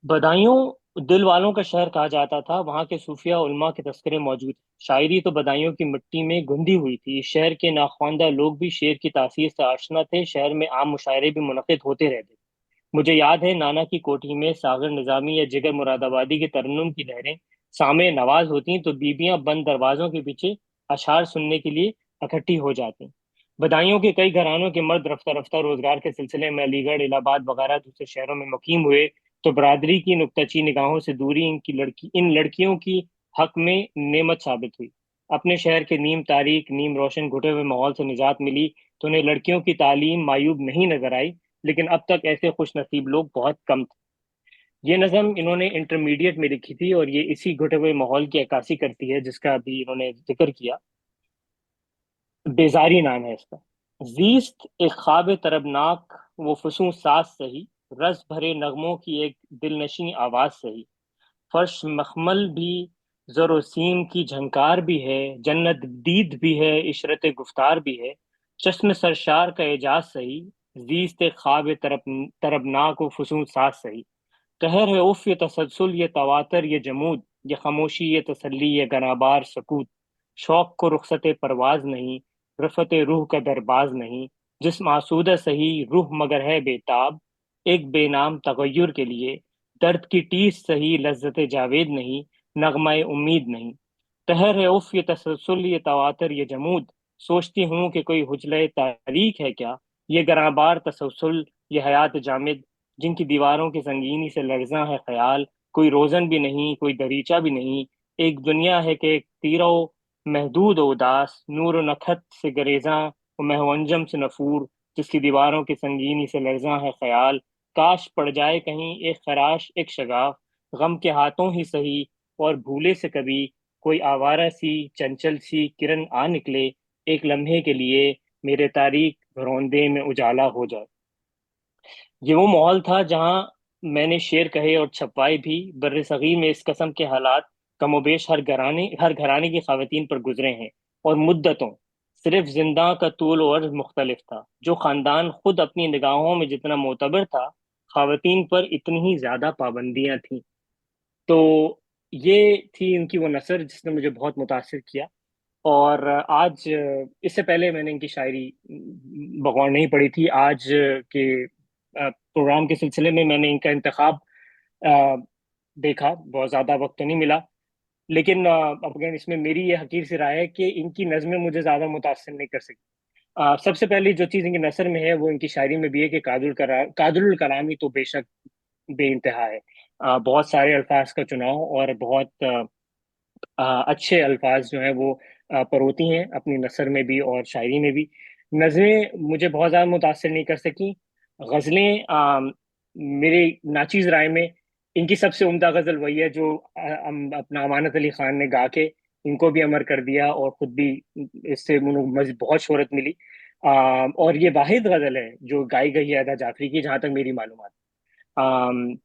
بدایوں دل والوں کا شہر کہا جاتا تھا، وہاں کے صوفیہ علماء کے تذکرے موجود ہیں۔ شاعری تو بدایوں کی مٹی میں گندھی ہوئی تھی، اس شہر کے ناخواندہ لوگ بھی شعر کی تاثیر سے آشنا تھے، شہر میں عام مشاعرے بھی منعقد ہوتے رہتے۔ مجھے یاد ہے نانا کی کوٹھی میں ساغر نظامی یا جگر مراد آبادی کے ترنم کی لہریں سامع نواز ہوتی تو بیبیاں بند دروازوں کے پیچھے اشعار سننے کے لیے اکٹھی ہو جاتی۔ بدایوں کے کئی گھرانوں کے مرد رفتہ رفتہ روزگار کے سلسلے میں علی گڑھ، الہ آباد وغیرہ دوسرے شہروں میں مقیم ہوئے، تو برادری کی نکتچی نگاہوں سے دوری ان لڑکیوں کی حق میں نعمت ثابت ہوئی۔ اپنے شہر کے نیم تاریک، نیم روشن گھٹے ہوئے ماحول سے نجات ملی تو انہیں لڑکیوں کی تعلیم معیوب نہیں نظر آئی، لیکن اب تک ایسے خوش نصیب لوگ بہت کم تھے۔ یہ نظم انہوں نے انٹرمیڈیٹ میں لکھی تھی، اور یہ اسی گھٹے ہوئے ماحول کی عکاسی کرتی ہے جس کا ابھی انہوں نے ذکر کیا۔ بیزاری نام ہے اس کا۔ زیست ایک خواب طربناک وہ فسوں ساز سہی، رس بھرے نغموں کی ایک دلنشیں آواز سہی، فرش مخمل بھی زر و سیم کی جھنکار بھی ہے، جنت دید بھی ہے، عشرت گفتار بھی ہے، چشم سرشار کا اعجاز سہی، زیست ایک خواب طربناک و فسوں ساز سہی، قہر ہے اف یہ تسلسل یہ تواتر یہ جمود، یہ خاموشی یہ تسلی یہ گنابار سکوت، شوق کو رخصت پرواز نہیں، رفت روح کا درباز نہیں، جسم آسودہ سہی روح مگر ہے بے تاب، ایک بے نام تغیر کے لیے، درد کی ٹیس سہی لذت جاوید نہیں، نغمہ امید نہیں، قہر ہے اف یہ تسلسل یہ تواتر یہ جمود، سوچتی ہوں کہ کوئی حجلہ تاریک ہے کیا، یہ گرانبار تسلسل یہ حیات جامد، جن کی دیواروں کی سنگینی سے لرزاں ہے خیال، کوئی روزن بھی نہیں کوئی دریچہ بھی نہیں، ایک دنیا ہے کہ ایک تیرو محدود و اداس، نور و نکھت سے گریزاں و محو انجم سے نفور، جس کی دیواروں کی سنگینی سے لرزاں ہے خیال، کاش پڑ جائے کہیں ایک خراش ایک شگاف، غم کے ہاتھوں ہی سہی اور بھولے سے کبھی، کوئی آوارہ سی چنچل سی کرن آ نکلے، ایک لمحے کے لیے میرے تاریک گھروندے میں اجالا ہو جائے۔ یہ وہ ماحول تھا جہاں میں نے شعر کہے اور چھپائے بھی۔ بر صغیر میں اس قسم کے حالات کم و بیش ہر گھرانے کی خواتین پر گزرے ہیں، اور مدتوں، صرف زنداں کا طول و عرض مختلف تھا۔ جو خاندان خود اپنی نگاہوں میں جتنا معتبر تھا، خواتین پر اتنی ہی زیادہ پابندیاں تھیں۔ تو یہ تھی ان کی وہ نثر جس نے مجھے بہت متاثر کیا۔ اور آج اس سے پہلے میں نے ان کی شاعری بغور نہیں پڑھی تھی۔ آج کے پروگرام کے سلسلے میں نے ان کا انتخاب دیکھا، بہت زیادہ وقت تو نہیں ملا، لیکن اب اگر اس میں میری یہ حقیر سی رائے ہے کہ ان کی نظمیں مجھے زیادہ متاثر نہیں کر سکی۔ سب سے پہلی جو چیز ان کی نثر میں ہے وہ ان کی شاعری میں بھی ہے کہ قادر الکلامی تو بے شک بے انتہا ہے۔ بہت سارے الفاظ کا چناؤ اور بہت اچھے الفاظ جو ہیں وہ پروتی ہیں اپنی نثر میں بھی اور شاعری میں بھی۔ نظمیں مجھے بہت زیادہ متاثر نہیں کر سکیں۔ غزلیں میرے ناچیز رائے میں ان کی سب سے عمدہ غزل وہی ہے جو اپنا امانت علی خان نے گا کے ان کو بھی امر کر دیا اور خود بھی اس سے بہت شہرت ملی۔ اور یہ واحد غزل ہے جو گائی گئی ہے ادا جعفری کی، جہاں تک میری معلومات۔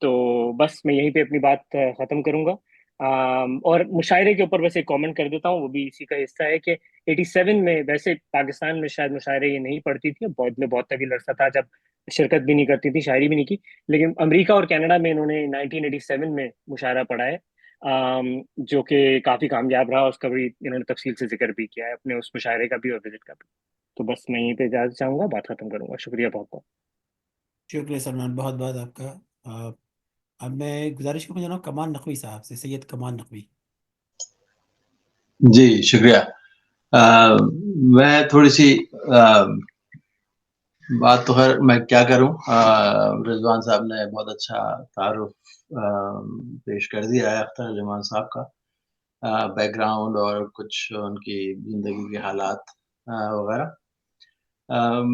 تو بس میں یہیں پہ اپنی بات ختم کروں گا۔ اور مشاعرے کے اوپر ویسے کامنٹ کر دیتا ہوں، وہ بھی اسی کا حصہ ہے کہ 87 میں ویسے پاکستان میں شاید مشاعرے یہ نہیں پڑتی تھی، بہت طویل عرصہ تھا جب شرکت بھی نہیں کرتی تھی، شاعری بھی نہیں کی، لیکن امریکہ اور کینیڈا میں انہوں نے 1987 میں مشاعرہ پڑھا ہے، جو کہ کافی کامیاب رہا، اس کا بھی انہوں نے تفصیل سے ذکر بھی کیا ہے اپنے اس مشاعرے کا بھی اور وزٹ کا بھی۔ تو بس میں یہیں پہ اجازت چاہوں گا، بات ختم کروں گا۔ شکریہ بہت بہت۔
شکریہ سلمان، بہت بہت آپ کا۔ اب میں گزارش کروں جناب کمال نقوی صاحب سے، سید کمال نقوی۔
جی شکریہ۔ میں تھوڑی سی بات تو خیر میں کیا کروں، رضوان صاحب نے بہت اچھا تعارف پیش کر دیا ہے اختر جمان صاحب کا، بیک گراؤنڈ اور کچھ ان کی زندگی کے حالات وغیرہ۔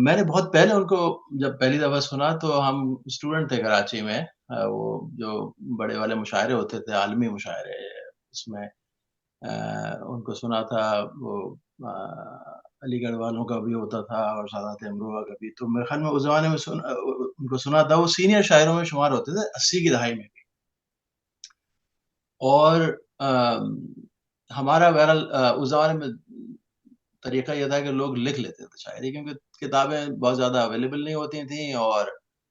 میں نے بہت پہلے ان کو جب پہلی دفعہ سنا تو ہم اسٹوڈنٹ تھے کراچی میں، وہ جو بڑے والے مشاعرے ہوتے تھے عالمی مشاعرے، اس میں ان کو سنا تھا وہ علی گڑھ والوں کا بھی ہوتا تھا اور سادات امروہہ کا بھی. تو میرے خیال میں اس زمانے میں ان کو سنا تھا. وہ سینئر شاعروں میں شمار ہوتے تھے 80 کی دہائی میں بھی. اور ہمارا بہرحال اس زمانے میں طریقہ یہ تھا کہ لوگ لکھ لیتے تھے شاعری، کیونکہ کتابیں بہت زیادہ اویلیبل نہیں ہوتی تھیں اور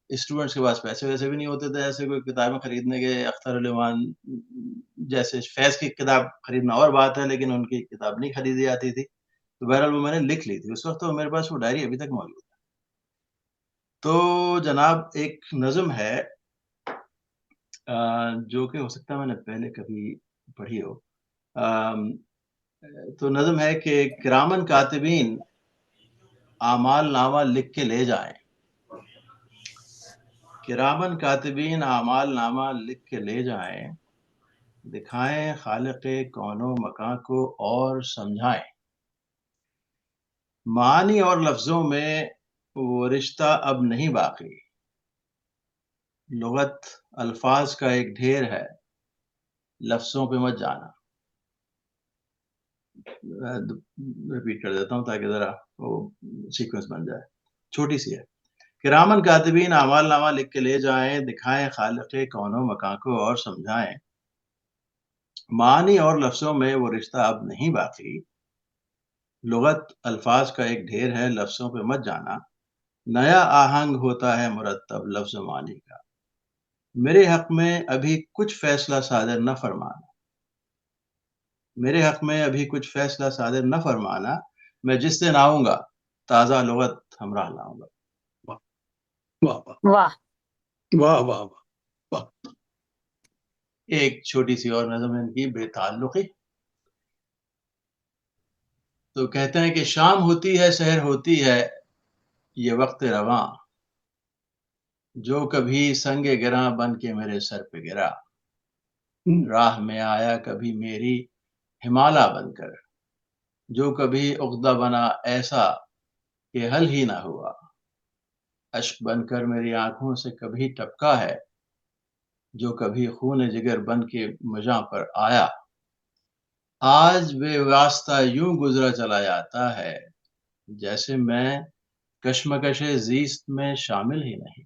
اسٹوڈنٹس کے پاس پیسے ویسے بھی نہیں ہوتے تھے ایسے کوئی کتابیں خریدنے کے. اختر الایمان جیسے فیض کی کتاب خریدنا اور بات ہے، لیکن ان کی کتاب نہیں خریدی جاتی تھی. تو بہرحال وہ میں نے لکھ لی تھی اس وقت. تو میرے پاس وہ ڈائری ابھی تک موجود ہے. تو جناب ایک نظم ہے جو کہ ہو سکتا ہے میں نے پہلے کبھی پڑھی ہو. تو نظم ہے کہ کرامن کاتبین اعمال نامہ لکھ کے لے جائیں. کرامن کاتبین اعمال نامہ لکھ کے لے جائیں، دکھائیں خالق کون و مکان کو اور سمجھائیں. معانی اور لفظوں میں وہ رشتہ اب نہیں باقی، لغت الفاظ کا ایک ڈھیر ہے، لفظوں پہ مت جانا. ریپیٹ کر دیتا ہوں تاکہ ذرا وہ سیکوینس بن جائے. چھوٹی سی ہے. کرامن کاتبین اعمال نامہ لکھ کے لے جائیں، دکھائیں خالق کون و مکان کو اور سمجھائیں. معانی اور لفظوں میں وہ رشتہ اب نہیں باقی، لغت الفاظ کا ایک ڈھیر ہے، لفظوں پہ مت جانا. نیا آہنگ ہوتا ہے مرتب لفظ معنی کا، میرے حق میں ابھی کچھ فیصلہ صادر نہ فرمانا. میرے حق میں ابھی کچھ فیصلہ صادر نہ فرمانا، میں جس دن آؤں گا تازہ لغت ہمراہ لاؤں گا.
واہ واہ
واہ
واہ واہ واہ.
ایک چھوٹی سی اور نظم ان کی بے تعلقی. تو کہتے ہیں کہ شام ہوتی ہے سحر ہوتی ہے یہ وقت رواں، جو کبھی سنگ گراں بن کے میرے سر پہ گرا. راہ میں آیا کبھی میری ہمالا بن کر، جو کبھی عقدہ بنا ایسا کہ حل ہی نہ ہوا. اشک بن کر میری آنکھوں سے کبھی ٹپکا ہے، جو کبھی خون جگر بن کے مجاں پر آیا. آج بے واسطہ یوں گزرا چلا جاتا ہے جیسے میں کشمکش زیست میں شامل ہی نہیں.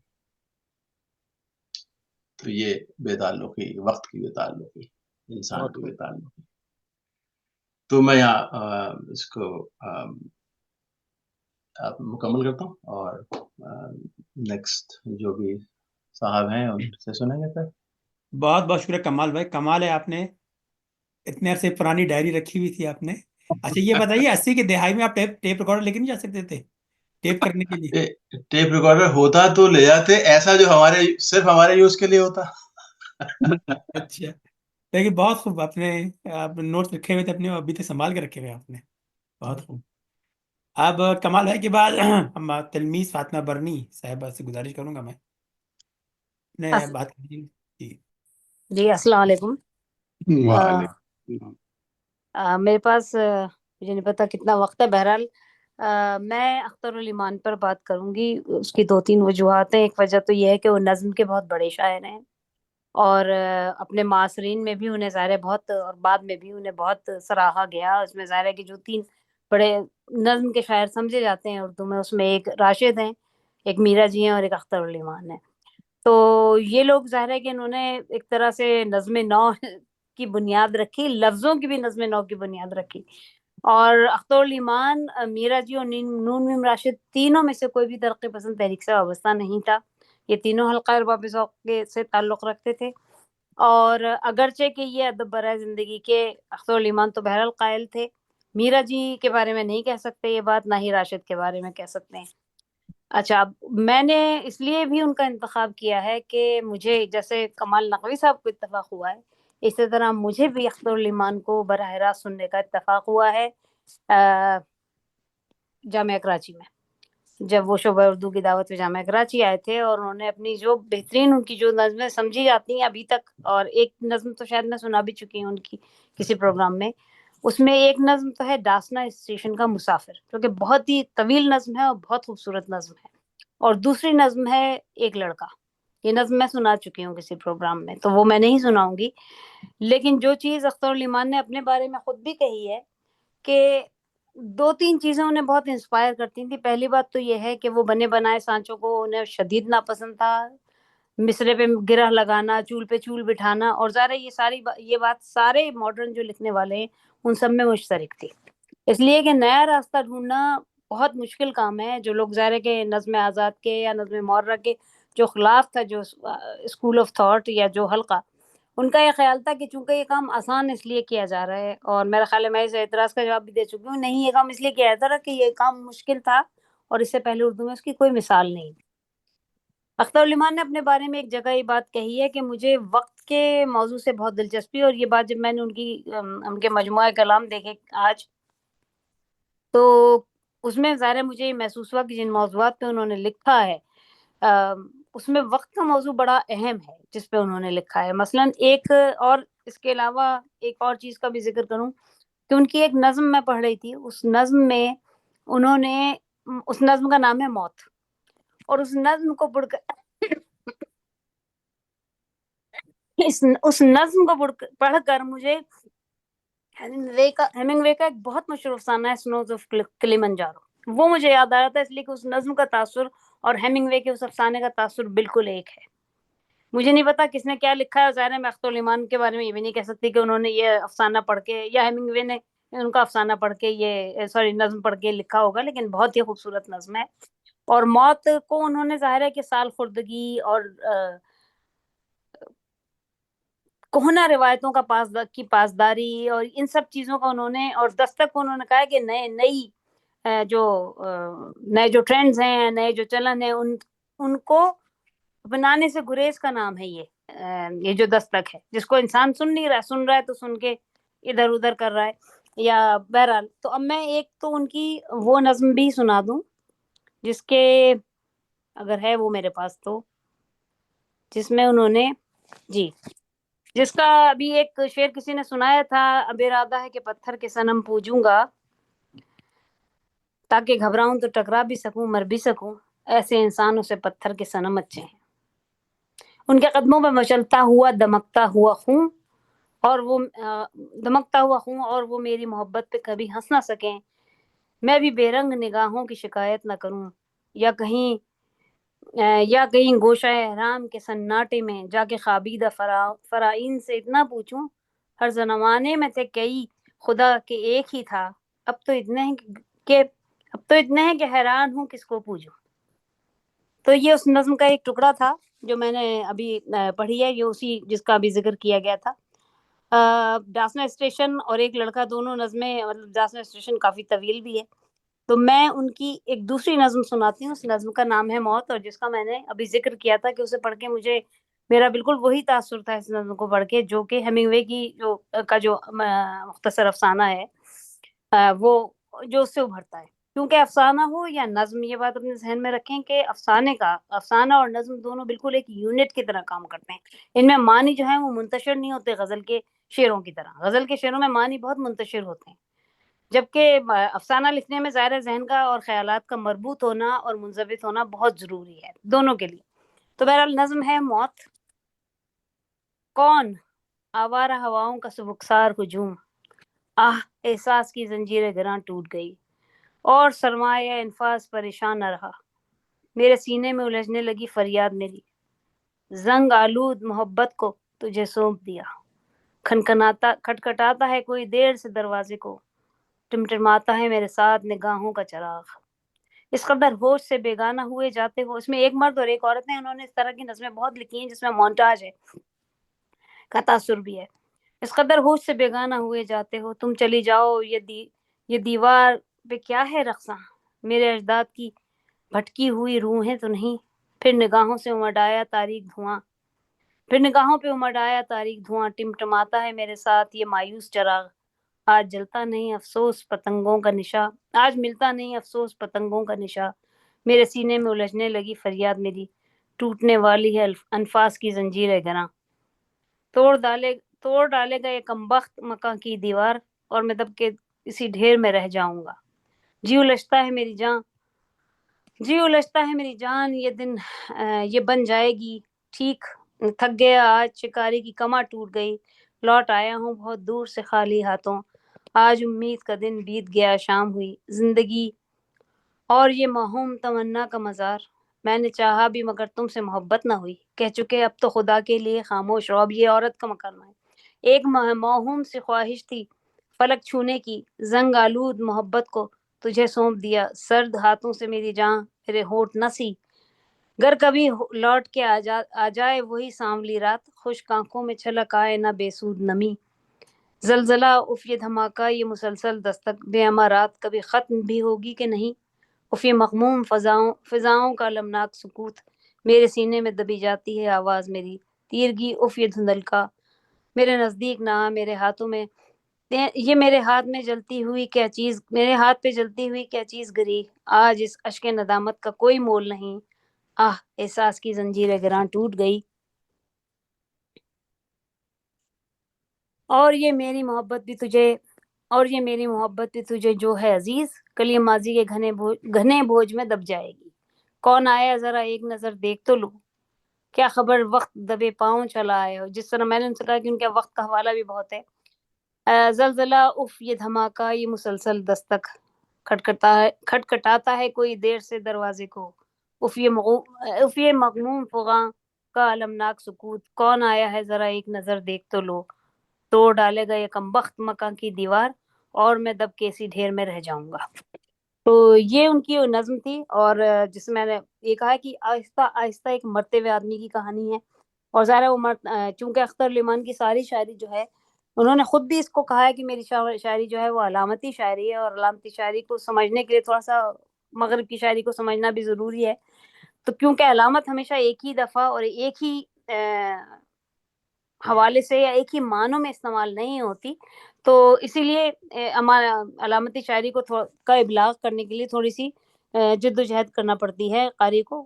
تو یہ بے تعلقی، وقت کی بے تعلقی، انسان کی بے تعلقی. تو میں یہاں اس کو مکمل کرتا ہوں اور نیکسٹ جو بھی صاحب ہیں ان سے سنیں گے. پھر
بہت بہت شکریہ کمال بھائی. کمال ہے، آپ نے اتنے عرصے پرانی ڈائری رکھی ہوئی تھی آپ نے. اچھا یہ بتائیے 80 کی دہائی میں آپ ٹیپ ریکارڈر لے کے نہیں جا سکتے تھے ٹیپ کرنے کے لیے؟
ٹیپ ریکارڈر ہوتا تو لے جاتے، ایسا جو صرف ہمارے یوز کے لیے ہوتا.
اچھا لیکن بہت خوب. آپ نے نوٹس رکھے ہوئے تھے اپنے، ابھی تک سنبھال کے رکھے ہوئے آپ نے. بہت خوب. اب کمال بھائی کے بعد ہم تلمیذ فاطمہ برنی صاحبہ سے گزارش کروں گا میں بات کیجیے.
جی السلام علیکم. میرے پاس مجھے نہیں پتا کتنا وقت ہے. بہرحال میں اختر الایمان پر بات کروں گی. اس کی 2-3 وجوہات ہیں. ایک وجہ تو یہ ہے کہ وہ نظم کے بہت بڑے شاعر ہیں اور اپنے معاصرین میں بھی انہیں ظاہر ہے بہت، اور بعد میں بھی انہیں بہت سراہا گیا. اس میں ظاہر ہے کہ جو 3 بڑے نظم کے شاعر سمجھے جاتے ہیں اردو میں، اس میں ایک راشد ہیں، ایک میرا جی ہیں اور ایک اختر الایمان ہیں. تو یہ لوگ ظاہر ہے کہ انہوں نے ایک طرح سے نظم نو کی بنیاد رکھی، لفظوں کی بھی نظم نو کی بنیاد رکھی. اور اختر الایمان، میرا جی اور نون میم راشد تینوں میں سے کوئی بھی ترقی پسند تحریک سے وابستہ نہیں تھا. یہ تینوں حلقہ ارباب ذوق سے تعلق رکھتے تھے. اور اگرچہ کہ یہ ادب برائے زندگی کے اختر الایمان تو بہرحال قائل تھے، میرا جی کے بارے میں نہیں کہہ سکتے یہ بات، نہ ہی راشد کے بارے میں کہہ سکتے ہیں. اچھا میں نے اس لیے بھی ان کا انتخاب کیا ہے کہ مجھے جیسے کمال نقوی صاحب کو اتفاق ہوا ہے، اسی طرح مجھے بھی اختر الایمان کو براہ راست سننے کا اتفاق ہوا ہے جامعہ کراچی میں. جب وہ شعبہ اردو کی دعوت میں جامعہ کراچی آئے تھے اور انہوں نے اپنی جو بہترین ان کی جو نظمیں سمجھی جاتی ہیں ابھی تک، اور ایک نظم تو شاید میں سنا بھی چکی ہوں ان کی کسی پروگرام میں، اس میں ایک نظم تو ہے ڈاسنا اسٹیشن کا مسافر، جو کہ بہت ہی طویل نظم ہے اور بہت خوبصورت نظم ہے. اور دوسری نظم ہے ایک لڑکا. یہ نظم میں سنا چکی ہوں کسی پروگرام میں، تو وہ میں نہیں سناؤں گی. لیکن جو چیز اختر الایمان نے اپنے بارے میں خود بھی کہی ہے کہ 2-3 چیزیں انہیں بہت انسپائر کرتی تھیں. پہلی بات تو یہ ہے کہ وہ بنے بنائے سانچوں کو انہیں شدید ناپسند تھا، مصرے پہ گرہ لگانا، چول پہ چول بٹھانا، اور ظاہر ہے یہ بات سارے ماڈرن جو لکھنے والے ہیں ان سب میں مشترک تھی. اس لیے کہ نیا راستہ ڈھونڈنا بہت مشکل کام ہے. جو لوگ ظاہر ہے کہ نظم آزاد کے یا نظم معرہ کے جو خلاف تھا، جو اسکول آف تھاٹ یا جو حلقہ، ان کا یہ خیال تھا کہ چونکہ یہ کام آسان اس لیے کیا جا رہا ہے، اور میرا خیال ہے میں اس اعتراض کا جواب بھی دے چکی ہوں، نہیں، یہ کام اس لیے کیا جاتا رہا کہ یہ کام مشکل تھا اور اس سے پہلے اردو میں اس کی کوئی مثال نہیں. اختر الایمان نے اپنے بارے میں ایک جگہ یہ بات کہی ہے کہ مجھے وقت کے موضوع سے بہت دلچسپی، اور یہ بات جب میں نے ان کے مجموعہ کلام دیکھے آج، تو اس میں ظاہر ہے مجھے یہ محسوس ہوا کہ جن موضوعات پہ انہوں نے لکھا ہے اس میں وقت کا موضوع بڑا اہم ہے جس پہ انہوں نے لکھا ہے. مثلاً ایک اور اس کے علاوہ ایک اور چیز کا بھی ذکر کروں کہ ان کی ایک نظم میں پڑھ رہی تھی، اس نظم میں انہوں نے، اس نظم کا نام ہے موت، اور اس نظم کو پڑھ کر اس نظم کو پڑھ کر مجھے ہیمنگ وے کا ایک بہت مشہور افسانہ ہے سنوز آف کلیمنجارو، وہ مجھے یاد آ رہا تھا، اس لیے کہ اس نظم کا تاثر اور ہیمنگ وے کے اس افسانے کا تاثر بالکل ایک ہے. مجھے نہیں پتا کس نے کیا لکھا ہے، ظاہر ہے میں اختر الایمان کے بارے میں یہ بھی نہیں کہہ سکتی کہ انہوں نے یہ افسانہ پڑھ کے یا ہیمنگ وے نے ان کا افسانہ پڑھ کے یہ نظم پڑھ کے لکھا ہوگا، لیکن بہت ہی خوبصورت نظم ہے. اور موت کو انہوں نے ظاہر ہے کہ سال خوردگی اور کہنا روایتوں کا پاسداری اور ان سب چیزوں کا انہوں نے، اور دستک کو انہوں نے کہا کہ نئے جو ٹرینڈز ہیں، نئے جو چلن ہیں، ان کو بنانے سے گریز کا نام ہے یہ جو دستک ہے، جس کو انسان سن نہیں رہا، سن رہا ہے تو سن کے ادھر ادھر کر رہا ہے. یا بہرحال تو اب میں ایک تو ان کی وہ نظم بھی سنا دوں جس کے اگر ہے وہ میرے پاس، تو جس میں انہوں نے جس کا ابھی ایک شعر کسی نے سنایا تھا، اب ارادہ ہے کہ پتھر کے صنم پوجوں گا، تاکہ گھبراؤں تو ٹکرا بھی سکوں، مر بھی سکوں، ایسے انسانوں سے پتھر کے صنم اچھے ہیں. ان کے قدموں پہ مچلتا ہوا دمکتا ہوا خون، اور وہ میری محبت پہ کبھی ہنس نہ سکیں. میں بھی بے رنگ نگاہوں کی شکایت نہ کروں، یا کہیں گوشہ احرام کے سناٹے میں جا کے خوابیدہ فرائین سے اتنا پوچھوں، ہر زمانے میں تھے کئی خدا کہ ایک ہی تھا، اب تو اتنے ہیں کہ حیران ہوں کس کو پوجوں. تو یہ اس نظم کا ایک ٹکڑا تھا جو میں نے ابھی پڑھی ہے، یہ اسی جس کا ابھی ذکر کیا گیا تھا. ڈاسنا اسٹیشن اور ایک لڑکا، دونوں نظمیں، مطلب ڈاسنا اسٹیشن کافی طویل بھی ہے، تو میں ان کی ایک دوسری نظم سناتی ہوں. اس نظم کا نام ہے موت، اور جس کا میں نے ابھی ذکر کیا تھا کہ اسے پڑھ کے میرا بالکل وہی تاثر تھا اس نظم کو پڑھ کے جو کہ ہیمنگ وے کی جو مختصر افسانہ ہے وہ جو اس سے ابھرتا ہے. کیونکہ افسانہ ہو یا نظم، یہ بات اپنے ذہن میں رکھیں کہ افسانہ اور نظم دونوں بالکل ایک یونٹ کی طرح کام کرتے ہیں. ان میں معنی جو ہے وہ منتشر نہیں ہوتے غزل کے شعروں کی طرح. غزل کے شعروں میں معنی بہت منتشر ہوتے ہیں، جبکہ افسانہ لکھنے میں ظاہر ذہن کا اور خیالات کا مربوط ہونا اور منضبط ہونا بہت ضروری ہے دونوں کے لیے. تو بہرحال نظم ہے موت. کون آوارہ ہواؤں کا سبکسار ہجوم، احساس کی زنجیریں گراں ٹوٹ گئی، اور سرمایہ انفاس پریشان نہ رہا، میرے سینے میں الجھنے لگی فریاد میری، زنگ آلود محبت کو تجھے سونپ دیا، کھٹکھٹاتا ہے کوئی دیر سے دروازے کو، ٹمٹماتا ہے میرے ساتھ نگاہوں کا چراغ، اس قدر ہوش سے بیگانہ ہوئے جاتے ہو. اس میں ایک مرد اور ایک عورت ہیں، انہوں نے اس طرح کی نظمیں بہت لکھی ہیں جس میں مونٹاج ہے کا تاثر بھی ہے. اس قدر ہوش سے بیگانہ ہوئے جاتے ہو، تم چلی جاؤ، یہ دیوار پہ کیا ہے رقصاں، میرے اجداد کی بھٹکی ہوئی روحیں تو نہیں. پھر نگاہوں پہ امڈ آیا تاریک دھواں، ٹمٹماتا ہے میرے ساتھ یہ مایوس چراغ، آج جلتا نہیں افسوس پتنگوں کا نشاں، آج ملتا نہیں افسوس پتنگوں کا نشاں، میرے سینے میں الجھنے لگی فریاد میری، ٹوٹنے والی ہے انفاس کی زنجیریں گراں، توڑ ڈالے گا یہ کمبخت مکاں کی دیوار، اور میں دب کے اسی ڈھیر میں رہ جاؤں گا. جی الجھتا ہے میری جان، یہ دن یہ بن جائے گی ٹھیک تھک گیا آج، شکاری کی کمر ٹوٹ گئی، لوٹ آیا ہوں بہت دور سے خالی ہاتھوں، آج امید کا دن بیت گیا، شام ہوئی زندگی اور یہ موہوم تمنا کا مزار، میں نے چاہا بھی مگر تم سے محبت نہ ہوئی، کہہ چکے اب تو خدا کے لیے خاموش رہو۔ اب یہ عورت کا مکالمہ ہے۔ ایک موہوم سی خواہش تھی فلک چھونے کی، زنگ آلود محبت کو تجھے سونپ دیا، سرد ہاتھوں سے میری جان میرے ہونٹ نہ سی، گر کبھی لوٹ کے آ جائے وہی سانولی رات، خشک آنکھوں میں چھلک آئے نہ بے سود نمی، زلزلہ اف یہ دھماکہ یہ مسلسل دستک، بے امارات کبھی ختم بھی ہوگی کہ نہیں، اف یہ مغموم فضاؤں کا المناک سکوت، میرے سینے میں دبی جاتی ہے آواز میری تیرگی، اف یہ دھندلکا میرے نزدیک نہ آ، میرے ہاتھوں میں یہ میرے ہاتھ میں جلتی ہوئی کیا چیز، میرے ہاتھ پہ جلتی ہوئی کیا چیز گری، آج اس اشک ندامت کا کوئی مول نہیں، آہ احساس کی زنجیریں گراں ٹوٹ گئی، اور یہ میری محبت بھی تجھے جو ہے عزیز، کل یہ ماضی کے گھنے بوجھ میں دب جائے گی، کون آیا ذرا ایک نظر دیکھ تو لو، کیا خبر وقت دبے پاؤں چلا آئے ہو، جس طرح میں نے ان سے کہا کہ ان کے وقت کا حوالہ بھی بہت ہے، زلزلہ اف یہ دھماکہ یہ مسلسل دستک، کھٹکھٹاتا ہے کوئی دیر سے دروازے کو، اف یہ مغموم فغاں کا المناک سکوت، کون آیا ہے ذرا ایک نظر دیکھ تو لو، توڑ ڈالے گا یہ کمبخت مکان کی دیوار اور میں دب کے اسی ڈھیر میں رہ جاؤں گا۔ تو یہ ان کی نظم تھی، اور جس میں نے یہ کہا کہ آہستہ آہستہ ایک مرتے ہوئے آدمی کی کہانی ہے، اور ظاہر ہے وہ چونکہ اختر لیمان کی ساری شاعری جو ہے انہوں نے خود بھی اس کو کہا ہے کہ میری شاعری جو ہے وہ علامتی شاعری ہے، اور علامتی شاعری کو سمجھنے کے لیے تھوڑا سا مغرب کی شاعری کو سمجھنا بھی ضروری ہے، تو کیونکہ علامت ہمیشہ ایک ہی دفعہ اور ایک ہی حوالے سے یا ایک ہی معنوں میں استعمال نہیں ہوتی، تو اسی لیے علامتی شاعری کو کا ابلاغ کرنے کے لیے تھوڑی سی جد و جہد کرنا پڑتی ہے قاری کو۔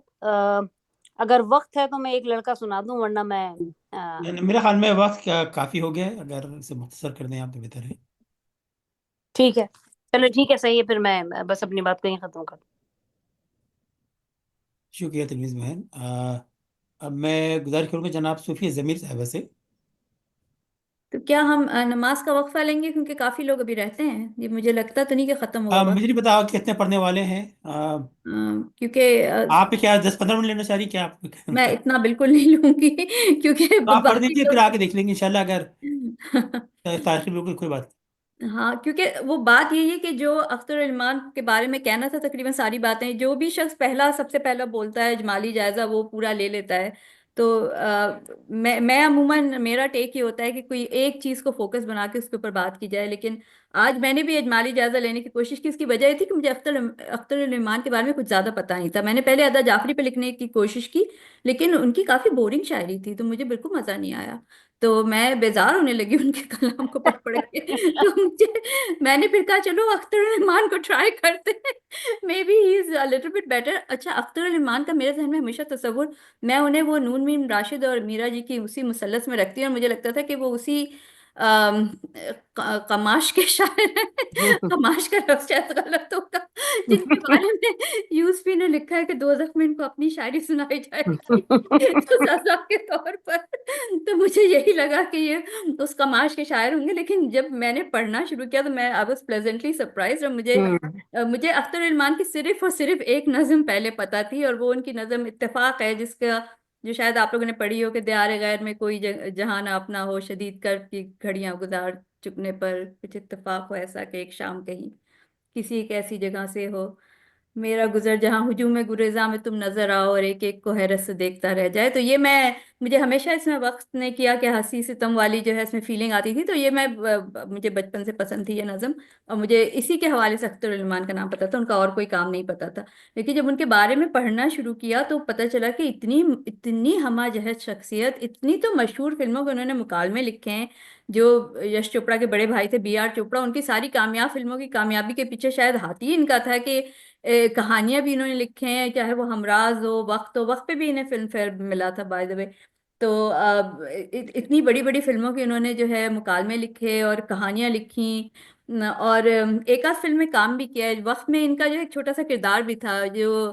اگر وقت ہے تو میں ایک لڑکا سنا دوں، ورنہ میں
میرے خیال میں وقت کافی ہو گیا ہے، اگر اسے مختصر کر دیں آپ تو بہتر ہے۔
ٹھیک ہے، چلو ٹھیک ہے، صحیح ہے، پھر میں بس اپنی بات کو یہیں ختم کروں۔
شکریہ تلمیز بہن۔ اب میں گزارش کروں گا جناب صوفیہ ضمیر صاحبہ سے۔
تو کیا ہم نماز کا وقفہ لیں گے، کیونکہ کافی لوگ ابھی رہتے ہیں، یہ مجھے لگتا تو نہیں کہ ختم ہوگا وقت،
مجھے نہیں پتا کتنے پڑھنے والے ہیں،
کیونکہ
آپ کیا 10-15 منٹ لینا چاہ رہی کیا آپ؟
میں اتنا بالکل نہیں لوں گی کیونکہ
تو آپ پڑھ
باقی
دیجیے، پھر
لوگ
آ کے دیکھ لیں گے انشاءاللہ، اگر تاخیر بالکل کوئی بات نہیں۔
ہاں، کیونکہ وہ بات یہی ہے کہ جو اختر المان کے بارے میں کہنا تھا تقریباً ساری باتیں، جو بھی شخص سب سے پہلا بولتا ہے اجمالی جائزہ وہ پورا لے لیتا ہے، تو میں عموماً میرا ٹیک یہ ہوتا ہے کہ کوئی ایک چیز کو فوکس بنا کے اس کے اوپر بات کی جائے، لیکن آج میں نے بھی اجمالی جائزہ لینے کی کوشش کی، اس کی وجہ یہ تھی کہ مجھے اختر المان کے بارے میں کچھ زیادہ پتہ نہیں تھا، میں نے پہلے ادا جعفری پہ لکھنے کی کوشش کی، لیکن ان کی کافی بورنگ شاعری تھی تو مجھے بالکل مزہ نہیں آیا، تو میں بیزار ہونے لگی ان کے کلام کو پڑھ پڑھ کے، تو میں نے پھر کہا چلو اختر الرحمان کو ٹرائی کرتے ہیں، may be he is little bit better. اچھا، اختر الرحمان کا میرے ذہن میں ہمیشہ تصور، میں انہیں وہ نون میم راشد اور میرا جی کی اسی مثلث میں رکھتی ہوں، اور مجھے لگتا تھا کہ وہ اسی قماش کے شاعر ہیں، قماش کا لفظ شاید غلط ہوگا، جن کے بارے میں یوسفی نے لکھا ہے کہ دوزخ میں ان کو اپنی شاعری سنائی جائے گی تو سزا کے طور پر، تو مجھے یہی لگا کہ یہ اس قماش کے شاعر ہوں گے، لیکن جب میں نے پڑھنا شروع کیا تو میں I was pleasantly surprised، اور مجھے اختر المان کی صرف اور صرف ایک نظم پہلے پتا تھی، اور وہ ان کی نظم اتفاق ہے، جس کا جو شاید آپ لوگوں نے پڑھی ہو کہ دیار غیر میں کوئی جہاں نہ اپنا ہو، شدید کرب کی گھڑیاں گزار چکنے پر کچھ اتفاق ہو ایسا کہ ایک شام کہیں کسی ایک ایسی جگہ سے ہو میرا گزر جہاں ہجوم گریزاں میں تم نظر آؤ اور ایک ایک کو حیرت سے دیکھتا رہ جائے، تو یہ مجھے ہمیشہ اس میں وقت نے کیا کہ ہنسی ستم والی جو ہے اس میں فیلنگ آتی تھی، تو یہ مجھے بچپن سے پسند تھی یہ نظم، اور مجھے اسی کے حوالے سے اختر المان کا نام پتا تھا، ان کا اور کوئی کام نہیں پتا تھا، لیکن جب ان کے بارے میں پڑھنا شروع کیا تو پتہ چلا کہ اتنی ہمہ جہت شخصیت، اتنی تو مشہور فلموں کے انہوں نے مکالمے لکھے ہیں، جو یش چوپڑا کے بڑے بھائی تھے B.R. چوپڑا، ان کی ساری کامیاب فلموں کی کامیابی کے پیچھے شاید ہاتھ ہی ان کا تھا کہ کہانیاں بھی انہوں نے لکھے ہیں، چاہے وہ ہمراز ہو، وقت پہ بھی انہیں فلم فیئر ملا تھا بائی دا وے، تو اتنی بڑی بڑی فلموں کے انہوں نے جو ہے مکالمے لکھے اور کہانیاں لکھیں، اور ایک آدھ فلم میں کام بھی کیا ہے، وقت میں ان کا جو ایک چھوٹا سا کردار بھی تھا، جو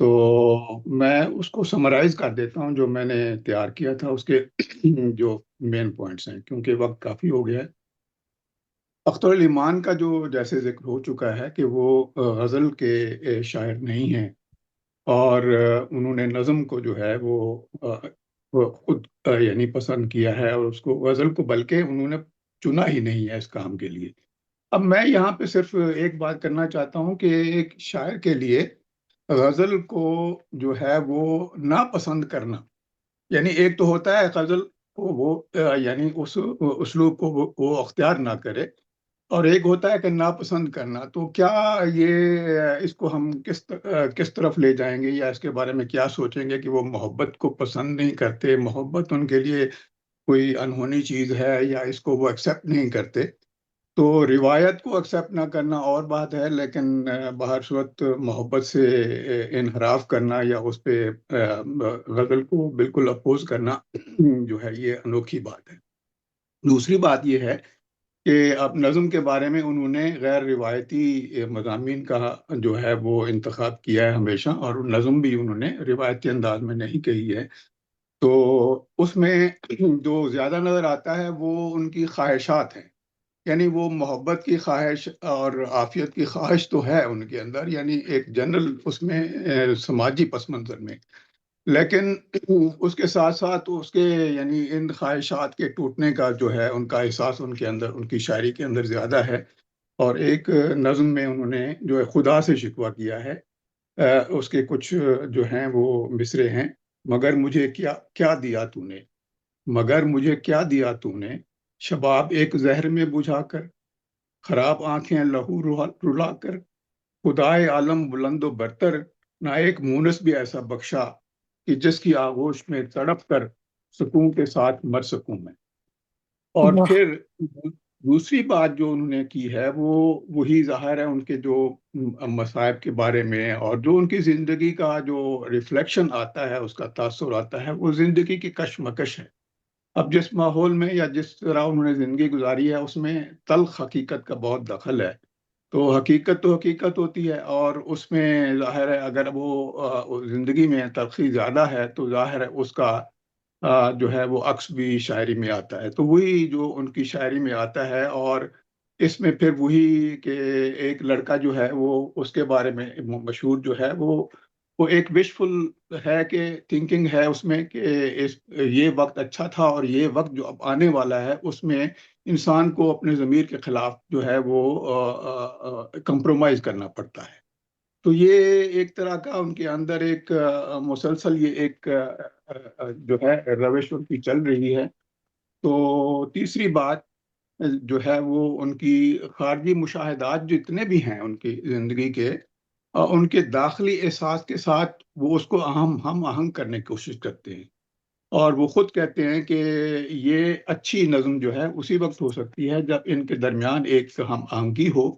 تو میں اس کو سمرائز کر دیتا ہوں جو میں نے تیار کیا تھا، اس کے جو مین پوائنٹس ہیں، کیونکہ وقت کافی ہو گیا ہے۔ اختر علی مان کا جو جیسے ذکر ہو چکا ہے کہ وہ غزل کے شاعر نہیں ہیں، اور انہوں نے نظم کو جو ہے وہ خود یعنی پسند کیا ہے، اور اس کو غزل کو بلکہ انہوں نے چنا ہی نہیں ہے اس کام کے لیے۔ اب میں یہاں پہ صرف ایک بات کرنا چاہتا ہوں کہ ایک شاعر کے لیے غزل کو جو ہے وہ ناپسند کرنا، یعنی ایک تو ہوتا ہے غزل کو وہ یعنی اس اسلوب کو وہ اختیار نہ کرے، اور ایک ہوتا ہے کہ ناپسند کرنا۔ تو کیا یہ اس کو ہم کس طرف لے جائیں گے، یا اس کے بارے میں کیا سوچیں گے کہ وہ محبت کو پسند نہیں کرتے، محبت ان کے لیے کوئی انہونی چیز ہے، یا اس کو وہ ایکسیپٹ نہیں کرتے؟ تو روایت کو ایکسیپٹ نہ کرنا اور بات ہے، لیکن بہر صورت محبت سے انحراف کرنا یا اس پہ غزل کو بالکل اپوز کرنا جو ہے یہ انوکھی بات ہے۔ دوسری بات یہ ہے کہ اب نظم کے بارے میں انہوں نے غیر روایتی مضامین کا جو ہے وہ انتخاب کیا ہے ہمیشہ، اور نظم بھی انہوں نے روایتی انداز میں نہیں کہی ہے۔ تو اس میں جو زیادہ نظر آتا ہے وہ ان کی خواہشات ہیں، یعنی وہ محبت کی خواہش اور عافیت کی خواہش تو ہے ان کے اندر، یعنی ایک جنرل اس میں سماجی پس منظر میں، لیکن اس کے ساتھ ساتھ اس کے یعنی ان خواہشات کے ٹوٹنے کا جو ہے ان کا احساس ان کے اندر، ان کی شاعری کے اندر زیادہ ہے۔ اور ایک نظم میں انہوں نے جو ہے خدا سے شکوہ کیا ہے، اس کے کچھ جو ہیں وہ مصرے ہیں: مگر مجھے کیا دیا تو نے، مگر مجھے کیا دیا تو نے، شباب ایک زہر میں بجھا کر، خراب آنکھیں لہو رلا کر، خدائے عالم بلند و برتر، نہ ایک مونس بھی ایسا بخشا کہ جس کی آغوش میں تڑپ کر سکون کے ساتھ مر سکوں میں۔ اور
واہ،
پھر دوسری بات جو انہوں نے کی ہے وہ وہی ظاہر ہے ان کے جو مصائب کے بارے میں، اور جو ان کی زندگی کا جو ریفلیکشن آتا ہے، اس کا تاثر آتا ہے، وہ زندگی کی کشمکش ہے۔ اب جس ماحول میں یا جس طرح انہوں نے زندگی گزاری ہے اس میں تلخ حقیقت کا بہت دخل ہے۔ تو حقیقت ہوتی ہے، اور اس میں ظاہر ہے اگر وہ زندگی میں تلخی زیادہ ہے تو ظاہر ہے اس کا جو ہے وہ عکس بھی شاعری میں آتا ہے۔ تو وہی جو ان کی شاعری میں آتا ہے، اور اس میں پھر وہی کہ ایک لڑکا جو ہے وہ اس کے بارے میں مشہور جو ہے وہ ایک وشفل ہے کہ تھنکنگ ہے اس میں کہ یہ وقت اچھا تھا، اور یہ وقت جو اب آنے والا ہے اس میں انسان کو اپنے ضمیر کے خلاف جو ہے وہ کمپرومائز کرنا پڑتا ہے۔ تو یہ ایک طرح کا ان کے اندر ایک مسلسل یہ ایک جو ہے روش ان کی چل رہی ہے۔ تو تیسری بات جو ہے وہ ان کی خارجی مشاہدات جتنے بھی ہیں ان کی زندگی کے، ان کے داخلی احساس کے ساتھ وہ اس کو ہم آہنگ کرنے کی کوشش کرتے ہیں، اور وہ خود کہتے ہیں کہ یہ اچھی نظم جو ہے اسی وقت ہو سکتی ہے جب ان کے درمیان ایک ہم آہنگی ہو،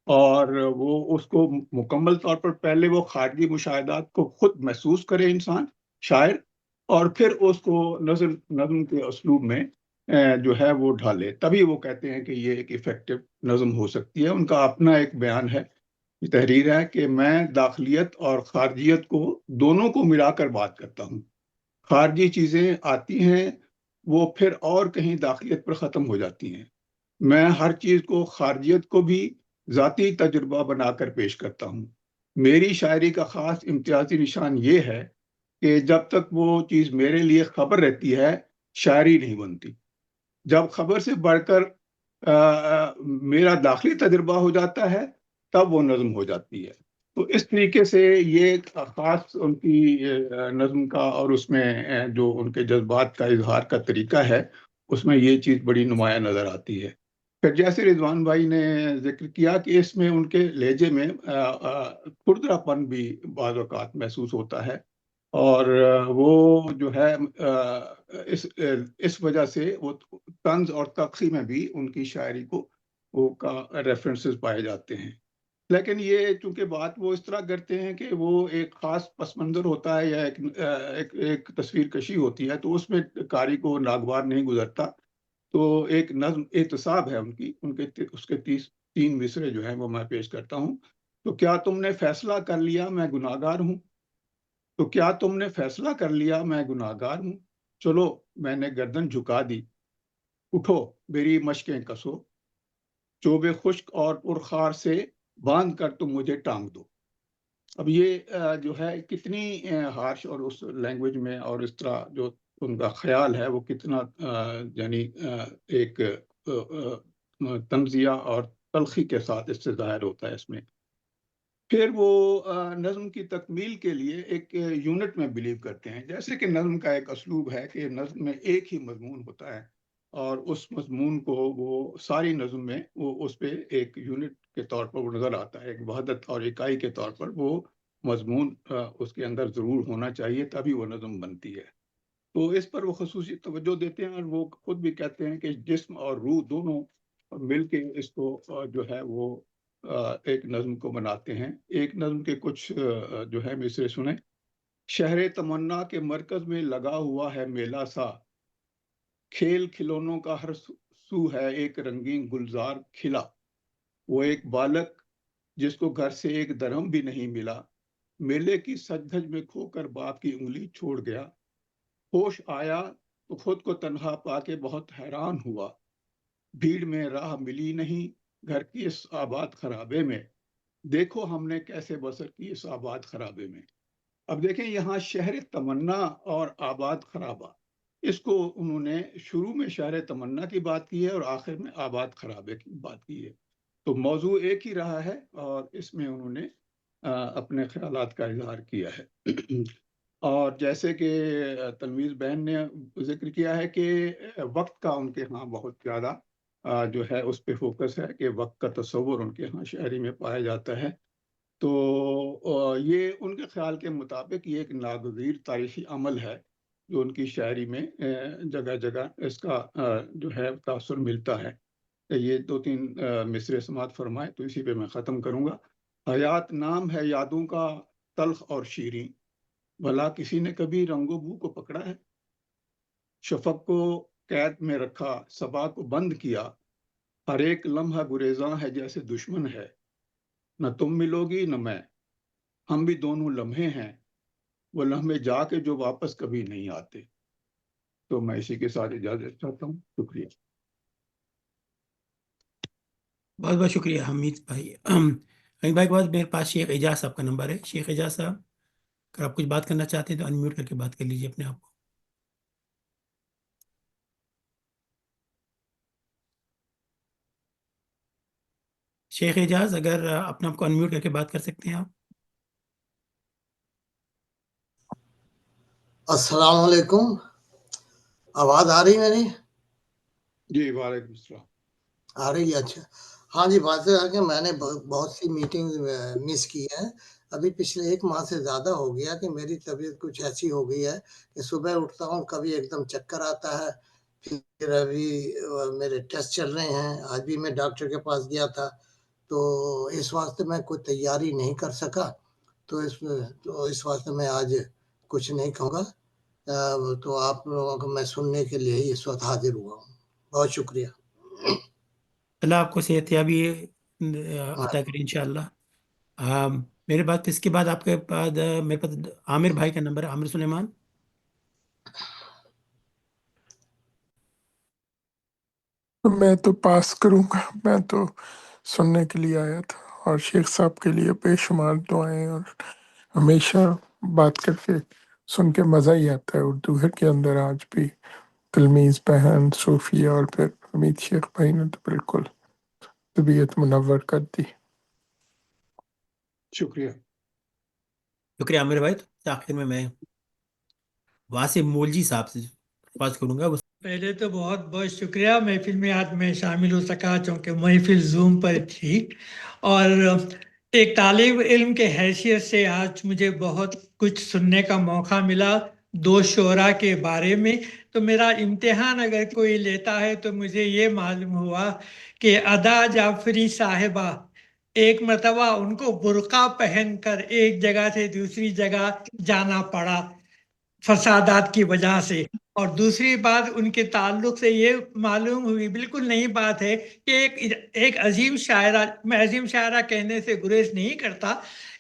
اور وہ اس کو مکمل طور پر پہلے وہ خارجی مشاہدات کو خود محسوس کرے انسان شاعر، اور پھر اس کو نظم کے اسلوب میں جو ہے وہ ڈھالے، تبھی وہ کہتے ہیں کہ یہ ایک ایفیکٹو نظم ہو سکتی ہے۔ ان کا اپنا ایک بیان ہے، تحریر ہے کہ میں داخلیت اور خارجیت کو دونوں کو ملا کر بات کرتا ہوں۔ خارجی چیزیں آتی ہیں وہ پھر اور کہیں داخلیت پر ختم ہو جاتی ہیں۔ میں ہر چیز کو، خارجیت کو بھی ذاتی تجربہ بنا کر پیش کرتا ہوں۔ میری شاعری کا خاص امتیازی نشان یہ ہے کہ جب تک وہ چیز میرے لیے خبر رہتی ہے شاعری نہیں بنتی۔ جب خبر سے بڑھ کر میرا داخلی تجربہ ہو جاتا ہے تب وہ نظم ہو جاتی ہے۔ تو اس طریقے سے یہ خاص ان کی نظم کا، اور اس میں جو ان کے جذبات کا اظہار کا طریقہ ہے اس میں یہ چیز بڑی نمایاں نظر آتی ہے۔ پھر جیسے رضوان بھائی نے ذکر کیا کہ اس میں ان کے لہجے میں کھردرا پن بھی بعض اوقات محسوس ہوتا ہے، اور وہ جو ہے اس وجہ سے وہ طنز اور تلخی میں بھی ان کی شاعری کو وہ کا ریفرنسز پائے جاتے ہیں۔ لیکن یہ چونکہ بات وہ اس طرح کرتے ہیں کہ وہ ایک خاص پس منظر ہوتا ہے یا ایک تصویر کشی ہوتی ہے، تو اس میں قاری کو ناگوار نہیں گزرتا۔ تو ایک نظم احتساب ہے ان کی، اس کے 3 مصرے جو ہیں وہ میں پیش کرتا ہوں۔ تو کیا تم نے فیصلہ کر لیا میں گناہگار ہوں، تو کیا تم نے فیصلہ کر لیا میں گناہگار ہوں؟ چلو میں نے گردن جھکا دی، اٹھو میری مشقیں کسو، چوبے خشک اور پرخار سے باندھ کر تم مجھے ٹانگ دو۔ اب یہ جو ہے کتنی ہارش اور اس لینگویج میں اور اس طرح جو ان کا خیال ہے وہ کتنا یعنی ایک تنزیہ اور تلخی کے ساتھ اس سے ظاہر ہوتا ہے اس میں۔ پھر وہ نظم کی تکمیل کے لیے ایک یونٹ میں بلیو کرتے ہیں، جیسے کہ نظم کا ایک اسلوب ہے کہ نظم میں ایک ہی مضمون ہوتا ہے اور اس مضمون کو وہ ساری نظم میں وہ اس پہ ایک یونٹ کے طور پر وہ نظر آتا ہے، ایک وحدت اور اکائی کے طور پر وہ مضمون اس کے اندر ضرور ہونا چاہیے تبھی وہ نظم بنتی ہے۔ تو اس پر وہ خصوصی توجہ دیتے ہیں اور وہ خود بھی کہتے ہیں کہ جسم اور روح دونوں مل کے اس کو جو ہے وہ ایک نظم کو بناتے ہیں۔ ایک نظم کے کچھ جو ہے مصرے سنیں۔ شہر تمنا کے مرکز میں لگا ہوا ہے میلہ سا، کھیل کھلونوں کا ہر سو ہے ایک رنگین گلزار کھلا، وہ ایک بالک جس کو گھر سے ایک درہم بھی نہیں ملا، میلے کی سج دھج میں کھو کر باپ کی انگلی چھوڑ گیا، ہوش آیا تو خود کو تنہا پا کے بہت حیران ہوا، بھیڑ میں راہ ملی نہیں گھر کی اس آباد خرابے میں، دیکھو ہم نے کیسے بسر کی اس آباد خرابے میں۔ اب دیکھیں یہاں شہر تمنا اور آباد خرابہ، اس کو انہوں نے شروع میں شہر تمنا کی بات کی ہے اور آخر میں آباد خرابے کی بات کی ہے، تو موضوع ایک ہی رہا ہے اور اس میں انہوں نے اپنے خیالات کا اظہار کیا ہے۔ اور جیسے کہ تلمیذ بہن نے ذکر کیا ہے کہ وقت کا ان کے ہاں بہت زیادہ جو ہے اس پہ فوکس ہے کہ وقت کا تصور ان کے ہاں شاعری میں پایا جاتا ہے، تو یہ ان کے خیال کے مطابق یہ ایک ناگزیر تاریخی عمل ہے جو ان کی شاعری میں جگہ جگہ اس کا جو ہے تاثر ملتا ہے۔ یہ دو تین مصرے سماعت فرمائے تو اسی پہ میں ختم کروں گا۔ حیات نام ہے یادوں کا تلخ اور شیریں، بھلا کسی نے کبھی رنگ و بو کو پکڑا ہے، شفق کو قید میں رکھا صبا کو بند کیا، ہر ایک لمحہ گریزاں ہے جیسے دشمن ہے، نہ تم ملو گی نہ میں، ہم بھی دونوں لمحے ہیں، وہ لمحے جا کے جو واپس کبھی نہیں آتے۔ تو میں اسی کے ساتھ اجازت چاہتا ہوں، شکریہ۔
بہت بہت شکریہ حمید بھائی۔ حمید بھائی کے بعد میرے پاس شیخ اعجاز صاحب کا نمبر ہے۔ شیخ اعجاز صاحب اگر آپ کچھ بات کرنا چاہتے ہیں تو انمیوٹ کر کے بات کر لیجیے اپنے آپ کو۔ شیخ اعجاز اگر اپنے آپ کو انمیوٹ کر کے بات کر سکتے ہیں آپ۔
السلام علیکم، آواز آ رہی میری؟
جی وعلیکم السلام۔
آ رہی ہے، اچھا۔ ہاں جی، بات ہے کہ میں نے بہت سی میٹنگ مس کی ہیں، ابھی پچھلے 1 ماہ سے زیادہ ہو گیا کہ میری طبیعت کچھ ایسی ہو گئی ہے کہ صبح اٹھتا ہوں کبھی ایک دم چکر آتا ہے، پھر ابھی میرے ٹیسٹ چل رہے ہیں، آج بھی میں ڈاکٹر کے پاس گیا تھا، تو اس واسطے میں کوئی تیاری نہیں کر سکا، تو اس واسطے میں آج کچھ نہیں کہوں گا، تو آپ لوگوں کو میں سننے کے لیے ہی اس وقت حاضر ہوا ہوں۔ بہت شکریہ۔
اللہ آپ کو صحت یابی عطا کرے انشاءاللہ۔ میرے بعد اس کے بعد آپ کے بعد میرے پاس عامر بھائی کا نمبر ہے، عامر سلیمان۔
میں تو پاس کروں گا، میں تو سننے کے لیے آیا تھا، اور شیخ صاحب کے لیے بے شمار دعائیں، اور ہمیشہ بات کر کے سن کے مزہ ہی آتا ہے اردو گھر کے اندر۔ آج بھی تلمیذ بہن صوفیہ اور پھر حمید شیخ بھائی نے تو بالکل طبیعت منور کر دی۔
شکریہ
شکریہ عامر بھائی۔ تو آخر میں واسم مولجی صاحب سے بات کروں گا۔
پہلے تو بہت بہت شکریہ، محفل میں آج میں شامل ہو سکا چونکہ محفل زوم پر تھی، اور ایک طالب علم کے حیثیت سے آج مجھے بہت کچھ سننے کا موقع ملا 2 شعراء کے بارے میں۔ تو میرا امتحان اگر کوئی لیتا ہے تو مجھے یہ معلوم ہوا کہ ادا جعفری صاحبہ ایک مرتبہ ان کو برقع پہن کر ایک جگہ سے دوسری جگہ جانا پڑا فسادات کی وجہ سے، اور دوسری بات ان کے تعلق سے یہ معلوم ہوئی، بالکل نئی بات ہے کہ ایک عظیم شاعرہ، میں عظیم شاعرہ کہنے سے گریز نہیں کرتا،